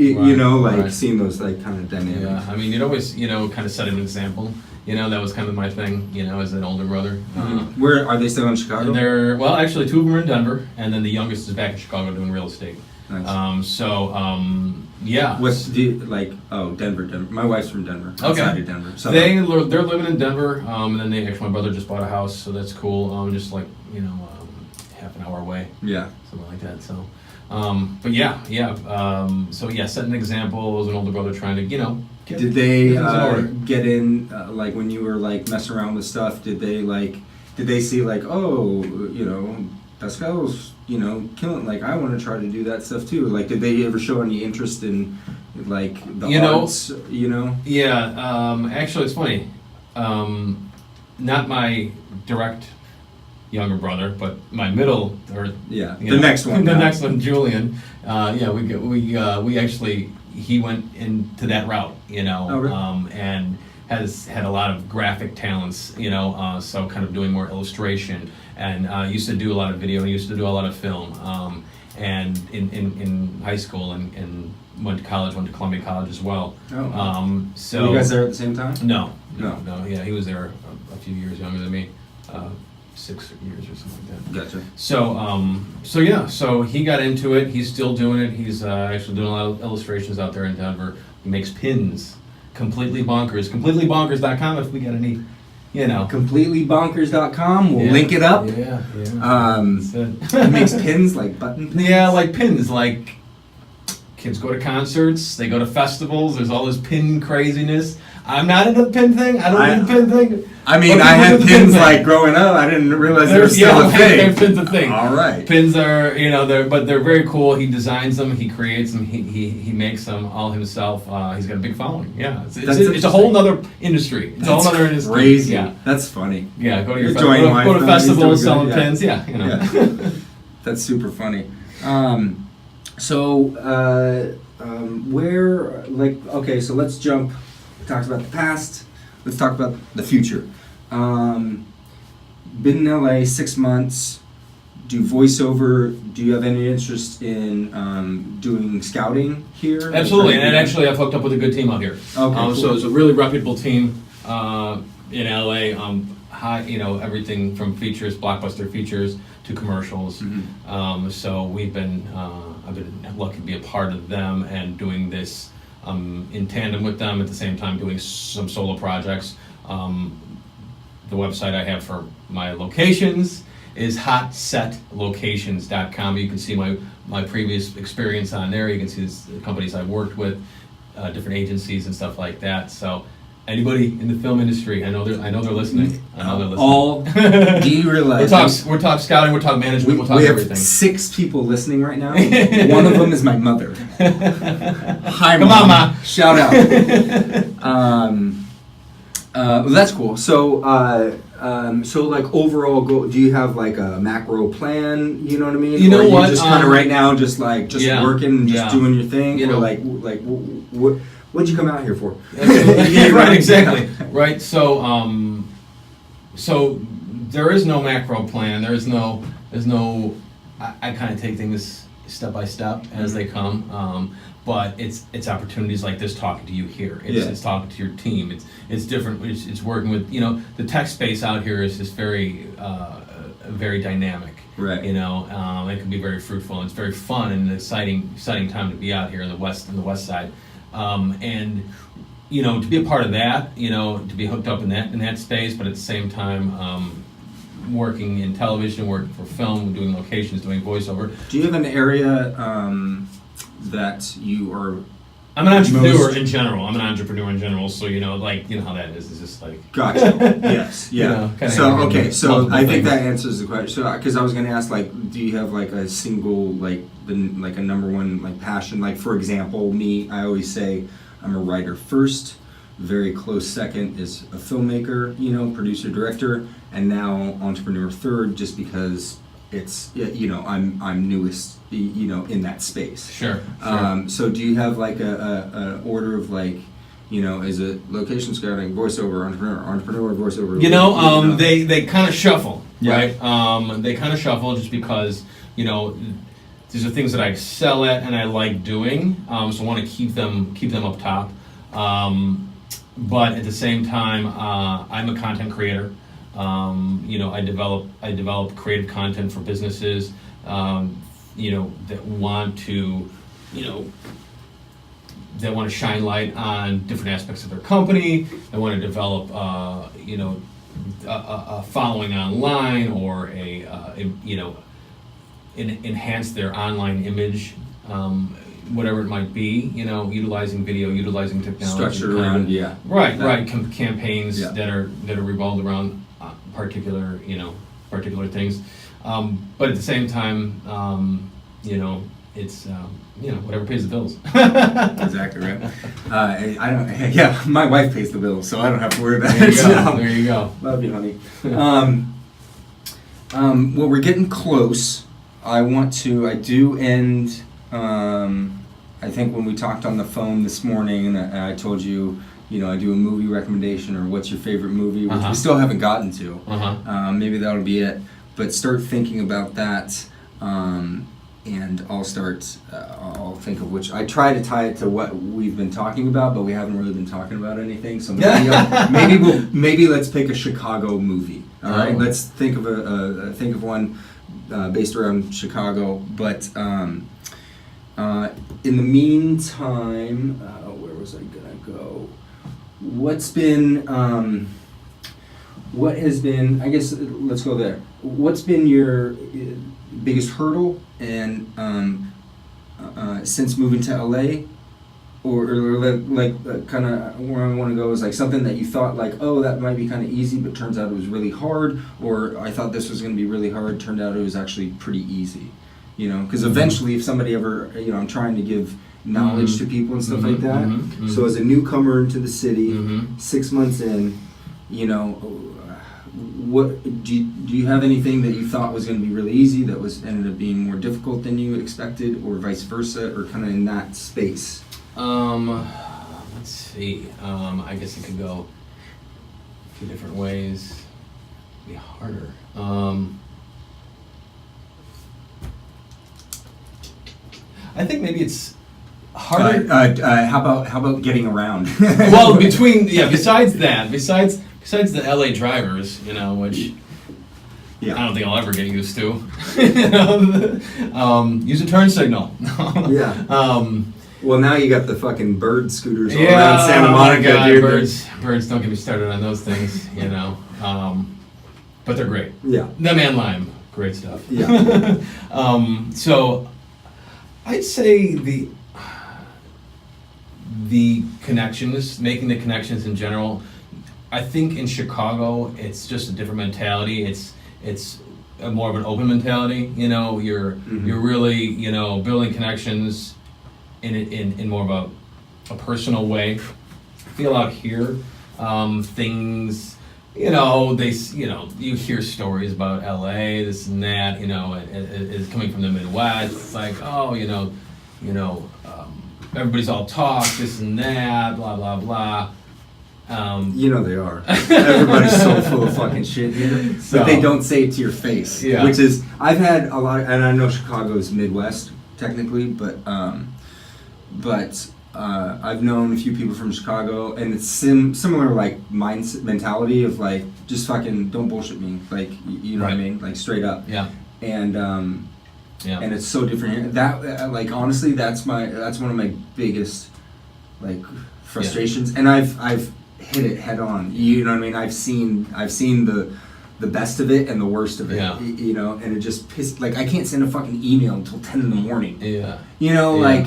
seeing those like kind of dynamics. Yeah, I mean, you'd always kind of set an example. That was kind of my thing, as an older brother. Where are they still in Chicago? Well, actually, 2 of them are in Denver, and then the youngest is back in Chicago doing real estate. Nice. Yeah. What's Denver. My wife's from Denver. Outside of Denver. So they're living in Denver, and then my brother just bought a house, so that's cool. Just like half an hour away. Yeah. Something like that. So, set an example as an older brother trying to Did they get in like when you were like messing around with stuff? Did they see like, oh, Pascale's killing, like I want to try to do that stuff too? Like, did they ever show any interest in like the arts? Yeah. Actually, it's funny. Not my direct younger brother, but my middle, next one, the next one, Julian. We actually. He went into that route, and has had a lot of graphic talents, so kind of doing more illustration, and used to do a lot of video, used to do a lot of film, and in high school and went to Columbia College as well. So you guys there at the same time? No. Yeah, he was there a few years younger than me. 6 years or something like that. Gotcha. So he got into it. He's still doing it. He's actually doing a lot of illustrations out there in Denver. He makes pins. Completely Bonkers. CompletelyBonkers.com if we get any, CompletelyBonkers.com. We'll link it up. Yeah. That's it. He makes pins, like button pins? Yeah, like pins. Like kids go to concerts. They go to festivals. There's all this pin craziness. I'm not into the pin thing. I don't do the pin thing. I mean, I had pins like growing up. I didn't realize they were still a thing. They're pins a thing. All right. Pins are, but they're very cool. He designs them. He creates them. He makes them all himself. He's got a big following. Yeah, it's a whole nother industry. It's a whole other industry. Crazy. Yeah, that's funny. Yeah, go to festivals selling pins. Yeah, That's super funny. Where so let's jump. We talked about the past. Let's talk about the future. Been in LA 6 months. do voiceover. Do you have any interest in doing scouting here? Absolutely, and actually I've hooked up with a good team out here. Okay, cool. So it's a really reputable team in LA. High, everything from features, blockbuster features, to commercials. Mm-hmm. So I've been lucky to be a part of them and doing this in tandem with them, at the same time doing some solo projects. The website I have for my locations is hotsetlocations.com. You can see my previous experience on there. You can see the companies I've worked with, different agencies and stuff like that. So anybody in the film industry, I know they're listening. Do you realize we're talk scouting, we're talk management, we'll talk we have everything. 6 people listening right now. One of them is my mother. Hi, Come Mom. on, Ma. Shout out. Well, that's cool. So, like overall goal, do you have like a macro plan? You know what I mean? You know or what? Just kind of right now, just Yeah, working and just doing your thing. You or know, what'd you come out here for? Yeah, right, exactly. Right. So there is no macro plan. There's no. I kind of take things step by step as they come. But it's opportunities like this, talking to you here. It's talking to your team. It's different. It's working with, the tech space out here is just very very dynamic. Right. It can be very fruitful, and it's very fun and an exciting time to be out here in the west side. And to be a part of that, to be hooked up in that space, but at the same time working in television, working for film, doing locations, doing voiceover. Do you have an area that you are? I'm an entrepreneur in general. So how that is. It's just like. Gotcha. Yes. Yeah. So I think that answers the question. So because I was going to ask, do you have like a single a number one passion? For example, me, I always say I'm a writer first. Very close second is a filmmaker, producer, director, and now entrepreneur third, just because it's I'm newest in that space. Sure. So do you have a order of is it location scouting, voiceover, entrepreneur, voiceover? They kind of shuffle, Yeah. right? They kind of shuffle just because these are things that I excel at and I like doing. So I want to keep them up top. But at the same time, I'm a content creator. I develop creative content for businesses, that want to, that want to shine light on different aspects of their company. They want to develop, a following online, or enhance their online image, whatever it might be. Utilizing video, utilizing technology. Structured around, Right. Campaigns Yeah. that are revolved around particular things, but at the same time, it's whatever pays the bills. Exactly right. I don't. Yeah, my wife pays the bills, so I don't have to worry about it. There you go. Love you, honey. Well, we're getting close. I do end. I think when we talked on the phone this morning, and I told you, I do a movie recommendation, or what's your favorite movie, which we still haven't gotten to. Maybe that'll be it. But start thinking about that, and I'll think of which. I try to tie it to what we've been talking about, but we haven't really been talking about anything. So maybe let's pick a Chicago movie. All right, let's think of one based around Chicago. But in the meantime, where was I gonna go? What has been, I guess, let's go there. What's been your biggest hurdle, and since moving to LA, or kind of where I want to go is something that you thought that might be kind of easy, but turns out it was really hard, or I thought this was going to be really hard, turned out it was actually pretty easy. Because eventually, if somebody ever, I'm trying to give knowledge to people and stuff like that. So as a newcomer into the city, 6 months in, what do you have anything that you thought was going to be really easy that ended up being more difficult than you expected, or vice versa, or kind of in that space? Let's see. I guess it could go a few different ways. It'd be harder. I think maybe it's harder. How about getting around? Well, besides the LA drivers, you know, which Yeah. I don't think I'll ever get used to. You know, use a turn signal. Yeah. Well, now you got the fucking bird scooters all Yeah, around Santa oh my Monica, God, dude. birds, don't get me started on those things, you know. But they're great. Yeah. Them and lime, great stuff. Yeah. So I'd say the connections, making the connections in general, I think in Chicago it's just a different mentality. It's a more of an open mentality, you know, you're really, you know, building connections in more of a personal way. I feel out here, things, you know, you hear stories about LA, this and that, you know, it's coming from the Midwest. It's like, oh, you know, everybody's all talk, this and that, blah, blah, blah. You know they are. Everybody's so full of fucking shit here, but they don't say it to your face. Yeah. Which is, I've had a lot, and I know Chicago's Midwest technically, but I've known a few people from Chicago, and it's similar like mentality of like just fucking don't bullshit me, like you know what I mean, like straight up. Yeah. And Yeah. and it's so different here. That like honestly, that's one of my biggest like frustrations, and I've hit it head on. You know what I mean? I've seen the best of it and the worst of it. Yeah. You know, and it just pissed. Like I can't send a fucking email until 10 in the morning. Yeah. You know, Yeah. like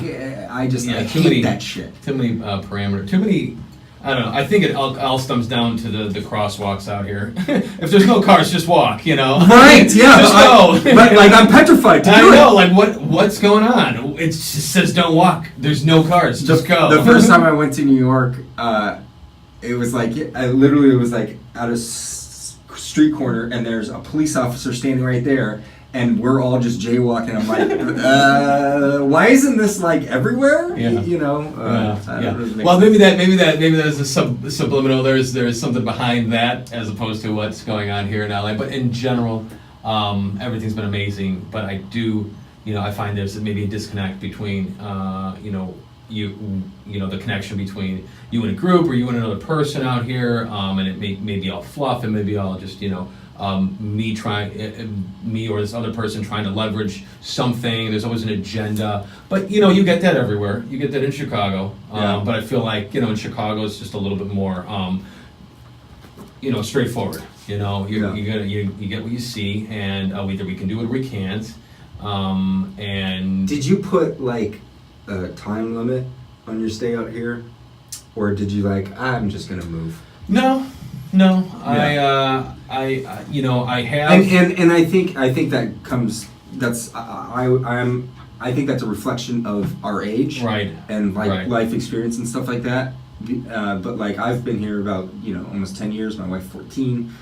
I hate that shit. Too many parameters. Too many. I don't know. I think it all stems down to the crosswalks out here. If there's no cars, just walk. You know. Right? Yeah. Just go. But like I'm petrified to do it. I know. Like what's going on? It just says don't walk. There's no cars. Just go. The first time I went to New York, it was like it was like at a street corner, and there's a police officer standing right there, and we're all just jaywalking. I'm like, why isn't this like everywhere? Yeah. You know. Well, maybe there's a subliminal. There's something behind that as opposed to what's going on here in LA. But in general, everything's been amazing. But I do, you know, I find there's maybe a disconnect between, you know, the connection between you and a group or you and another person out here, and it may be all fluff and maybe all just, you know, me or this other person trying to leverage something. There's always an agenda, but you know, you get that everywhere. You get that in Chicago, but I feel like, you know, in Chicago it's just a little bit more, you know, straightforward. You know, you get what you see, and either we can do it or we can't. And did you put like a time limit on your stay out here, or did you like I'm just gonna move? No. Yeah. I you know, I have, and I think that comes. That's I think that's a reflection of our age, right, and like right. life experience and stuff like that. But like I've been here about, you know, almost 10 years. My wife 14.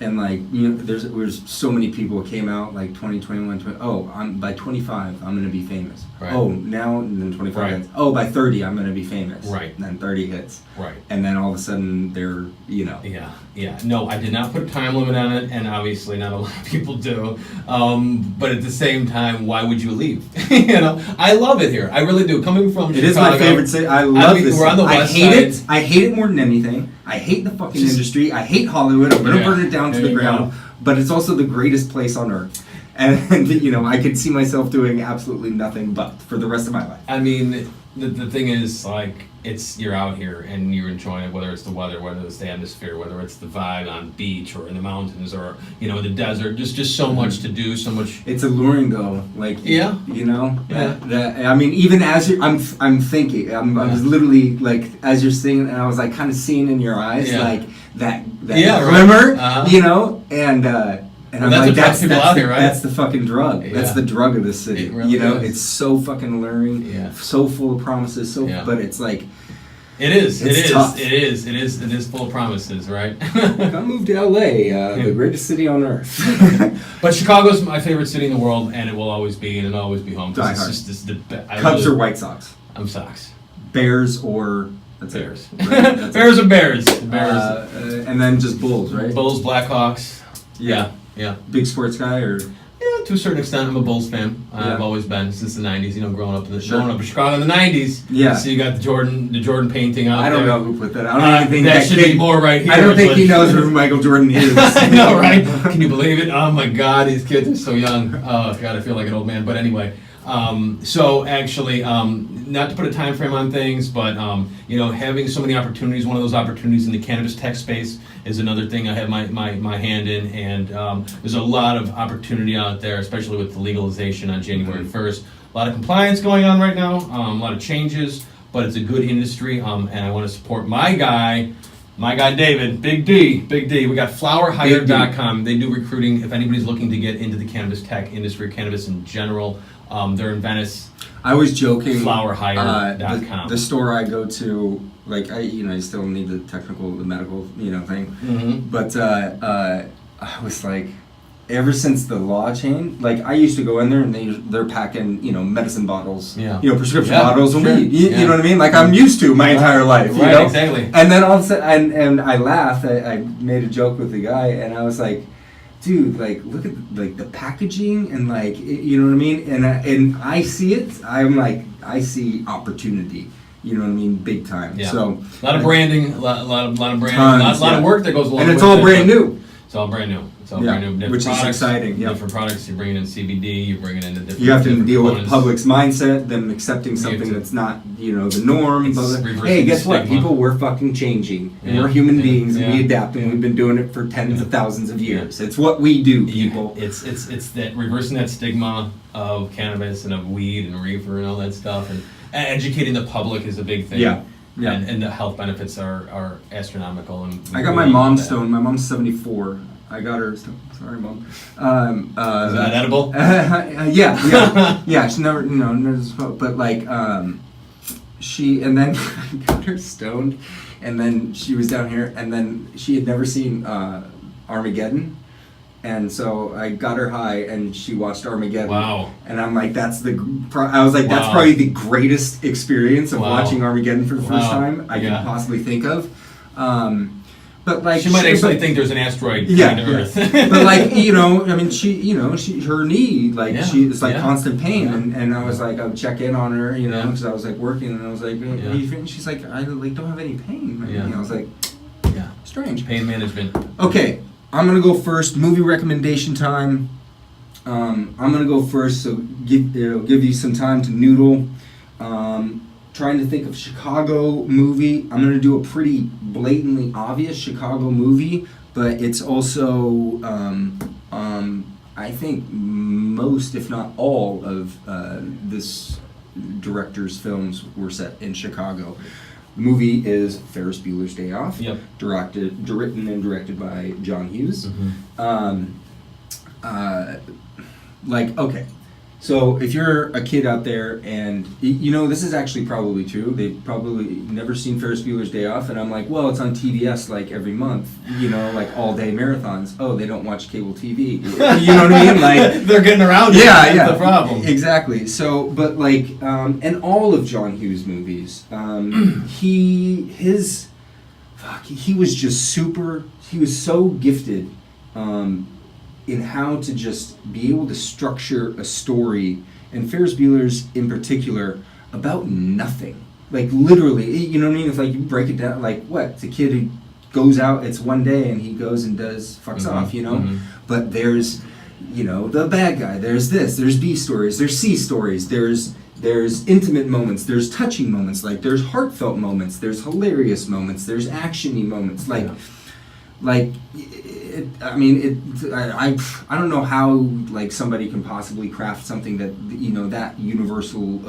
And like, you know, there's so many people who came out like 20, 21, 20, by 25 I'm gonna be famous. Right. Oh, now and then 25 Right. hits. Oh, by 30 I'm gonna be famous. Right. And then 30 hits. Right. And then all of a sudden they're, you know. Yeah. No, I did not put a time limit on it, and obviously not a lot of people do. But at the same time, why would you leave? You know, I love it here. I really do. Coming from It Chicago, is my favorite city. I love this. We're on the I west hate side. it. I hate it more than anything. I hate the fucking industry. I hate Hollywood. I'm gonna burn it down to There the you ground. go. But it's also the greatest place on earth. And you know, I could see myself doing absolutely nothing but for the rest of my life. I mean, the thing is, like, you're out here and you're enjoying it, whether it's the weather, whether it's the atmosphere, whether it's the vibe on beach or in the mountains or, you know, in the desert. Just so much to do, so much. It's alluring though, like Yeah. you know. Yeah. That I mean, even as I'm thinking, I was literally like as you're singing, and I was like kind of seeing in your eyes, Yeah. like that Yeah, right. glimmer, Uh-huh. you know, and I'm that's like, what drives people out here, right? That's the fucking drug. Yeah. That's the drug of this city. It really you know, is. it's so fucking alluring, Yeah. so full of promises, Yeah. but it's like. It is. It's tough. It is full of promises, right? Come move to LA, the greatest city on earth. But Chicago's my favorite city in the world, and it will always be, and it'll always be home. 'Cause Die it's hard. just this the Cubs or White Sox? I'm Sox. Bears or that's it. Bears. Right? That's Bears it. are Bears. Bears. And then just Bulls, right? Bulls, Blackhawks. Yeah. Big sports guy or? Yeah, to a certain extent, I'm a Bulls fan. Yeah. I've always been since the '90s. You know, growing up in Sure. Chicago in the '90s. Yeah. So you got the Jordan painting out I there. don't know who put that. I don't even think that should kid, be more right here. I don't think but- he knows who Michael Jordan is. I know, right? Can you believe it? Oh my God, these kids are so young. Oh God, I feel like an old man. But anyway, so actually, not to put a time frame on things, but you know, having so many opportunities. One of those opportunities in the cannabis tech space is another thing I have my hand in, and there's a lot of opportunity out there, especially with the legalization on January 1st. A lot of compliance going on right now, a lot of changes, but it's a good industry, and I want to support my guy David, Big D. We got flowerhire.com. They do recruiting if anybody's looking to get into the cannabis tech industry, cannabis in general. They're in Venice. I was joking. Flowerhire.com. The store I go to, like I still need the medical, thing. Mm-hmm. But I was like, ever since the law changed, like I used to go in there and they're packing, medicine bottles, prescription bottles and weed. You know what I mean? Like I'm used to my entire life. Right, you know? Exactly. And then all of a sudden, and I laughed. I made a joke with the guy, and I was like, dude, like look at like the packaging and like you know what I mean. And I see it. I'm like I see opportunity. You know what I mean? Big time. Yeah. So a lot of branding, a lot of branding, tons, a lot of work that goes along and it's with all it. brand new. It's all brand new. It's all Yeah, brand new. Different which is products, exciting, yeah. Different products. You're bringing in CBD. You're bringing in the different. You have to deal with the components. public's mindset, them accepting something to- that's not, the norm. It's Blah, blah. reversing Hey, guess the what? stigma. People, we're fucking changing. And Yeah, we're human yeah, beings, and we yeah, adapt, and yeah. we've been doing it for tens Yeah. of thousands of years. It's what we do, people. It's that reversing that stigma of cannabis and of weed and reefer and all that stuff, and educating the public is a big thing. Yeah, yeah. And the health benefits are astronomical. And I got my mom stoned. My mom's 74. I got her. Sorry, mom. Is that edible? Yeah. She never smoked, but like, she and then I got her stoned, and then she was down here, and then she had never seen Armageddon, and so I got her high, and she watched Armageddon. Wow. And I'm like, that's Wow. probably the greatest experience of Wow. watching Armageddon for the first Wow. time I Yeah. can possibly think of. But like She might actually but- think there's an asteroid yeah, coming to Earth. but like I mean, she her knee, like Yeah, it's like yeah. constant pain, Yeah. and I was like, I would check in on her, Yeah. because I was like working, and I was like, hey, Yeah. how you feeling? She's like, I like don't have any pain. Yeah. I was like, Yeah. strange. Pain management. Okay, I'm gonna go first. Movie recommendation time. I'm gonna go first, so give you some time to noodle. Trying to think of Chicago movie. I'm gonna do a pretty blatantly obvious Chicago movie, but it's also I think most, if not all, of this director's films were set in Chicago. The movie is Ferris Bueller's Day Off. Yep. Written and directed by John Hughes. Mm-hmm. Okay, so if you're a kid out there and this is actually probably true, they've probably never seen Ferris Bueller's Day Off, and I'm like, well, it's on TBS like every month, like all day marathons. Oh, they don't watch cable TV. You know what I mean? Like They're getting around it. yeah, That's the problem. Exactly. So, but like, and all of John Hughes' movies, he was just he was so gifted in how to just be able to structure a story, and Ferris Bueller's in particular, about nothing. Like literally, you know what I mean? If like you break it down, like what? It's a kid who goes out, it's one day, and he goes and fucks off, Mhm. But there's, the bad guy, there's this, there's B stories, there's C stories, there's intimate moments, there's touching moments, like there's heartfelt moments, there's hilarious moments, there's actiony moments, I don't know how like somebody can possibly craft something that that universally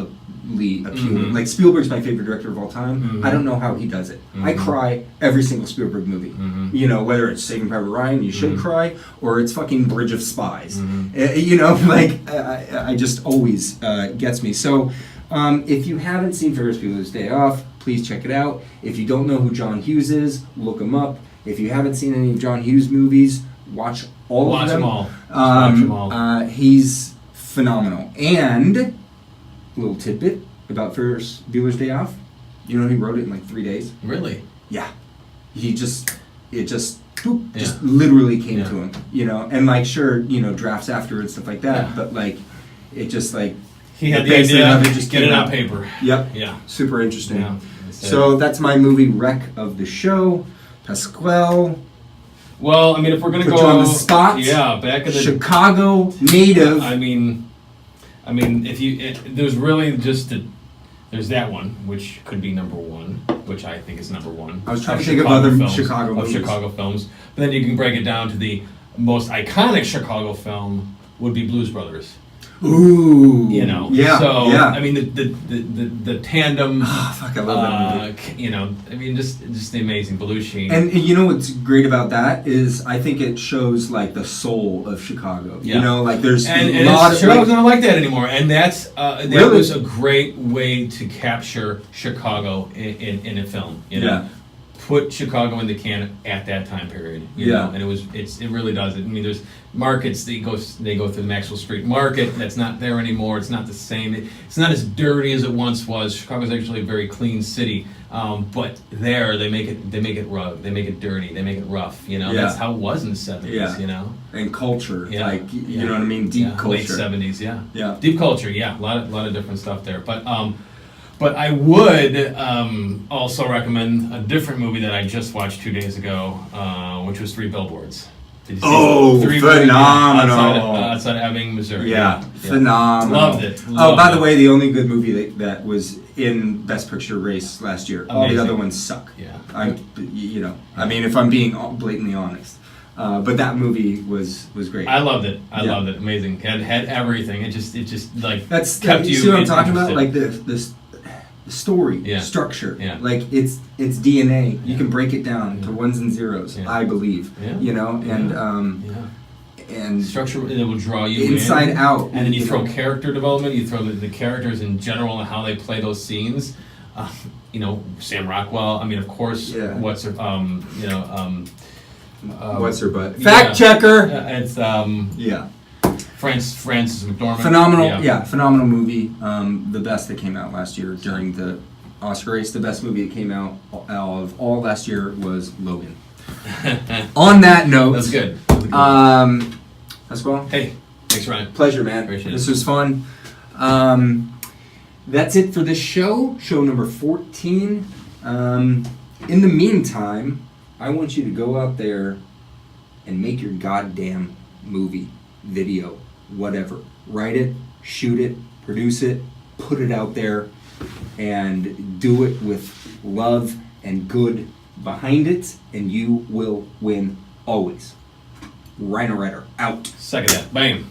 appealing. Mhm. Like Spielberg's my favorite director of all time. Mhm. I don't know how he does it. I Mhm. cry every single Spielberg movie. Mhm. Whether it's Saving Private Ryan, you should Mhm. cry, or it's fucking Bridge of Spies. Mhm. I just always gets me. So if you haven't seen Ferris Bueller's Day Off, please check it out. If you don't know who John Hughes is, look him up. If you haven't seen any of John Hughes' movies, watch all of them. Watch them all. He's phenomenal. And a little tidbit about Ferris Bueller's Day Off. He wrote it in like 3 days. Really? Yeah. It just boop, just Yeah. literally came Yeah. to him, you know, and like sure, you know, drafts after and stuff like that, Yeah. but like it just like He had the basis idea, of it just get came it on out. paper. Yep, Yeah. super interesting. Yeah. So that's my movie rec of the show. Pasquale, Well, I mean, if we're gonna put go you on the spot. yeah, back in the Chicago native. I mean, if you there's really just there's that one, which could be number one, which I think is number one. I was trying to think of other films, Chicago of movies. Chicago films, but then you can break it down to the most iconic Chicago film would be Blues Brothers. Ooh, You know, yeah, So yeah. I mean, the tandem. Oh, fuck, I love that movie. You know, I mean, just the amazing Belushi. And you know what's great about that is I think it shows like the soul of Chicago. Yeah. You know, like there's and a lot of Chicago's not like that anymore, and that's that Really? was a great way to capture Chicago in a film. You know, Yeah. put Chicago in the can at that time period. You Yeah. know? And it really does. I mean, there's markets they go through the Maxwell Street Market. That's not there anymore. It's not the same. It's not as dirty as it once was. Chicago's actually a very clean city. But there they make it rugged. They make it dirty. They make it rough. You know, Yeah. that's how it was in the '70s. Yeah. You know. and culture, Yeah. like you Yeah. know what I mean, deep Yeah, culture. late '70s, yeah. Yeah. Deep culture, yeah. A lot of different stuff there. But I would also recommend a different movie that I just watched 2 days ago, which was Three Billboards. Did you see Oh, Three phenomenal. outside of Ebbing, Missouri. Yeah, phenomenal. Loved it. Oh, Loved by it. the way, the only good movie that was in Best Picture race last year. All the Amazing. other ones suck. Yeah. You know, I mean, if I'm being blatantly honest, but that movie was great. I loved it. I Yeah. loved it. Amazing. Had everything. It just like That's kept you you see what I'm talking interested. about, like the story, Yeah. structure. Yeah. Like it's DNA. You Yeah. can break it down to Yeah. ones and zeros. Yeah. I believe. Yeah. You know, and Yeah. and Structure it will draw you inside in. out. And then you throw know. character development, you throw the characters in general and how they play those scenes. You know, Sam Rockwell. I mean, of course, Yeah. what's her, What's her butt? yeah. Fact checker. It's Yeah. Frances McDormand. Phenomenal. Yeah. Phenomenal movie. The best that came out last year during the Oscar race. The best movie that came out of all last year was Logan. On that note, That's good. That's good. That's well. Hey, thanks, Ryan. Pleasure, man. Appreciate This it. was fun. That's it for this show number 14. In the meantime, I want you to go out there and make your goddamn movie, video, whatever. Write it, shoot it, produce it, put it out there, and do it with love and good behind it, and you will win always. RynoRyder out. Second that. Bam.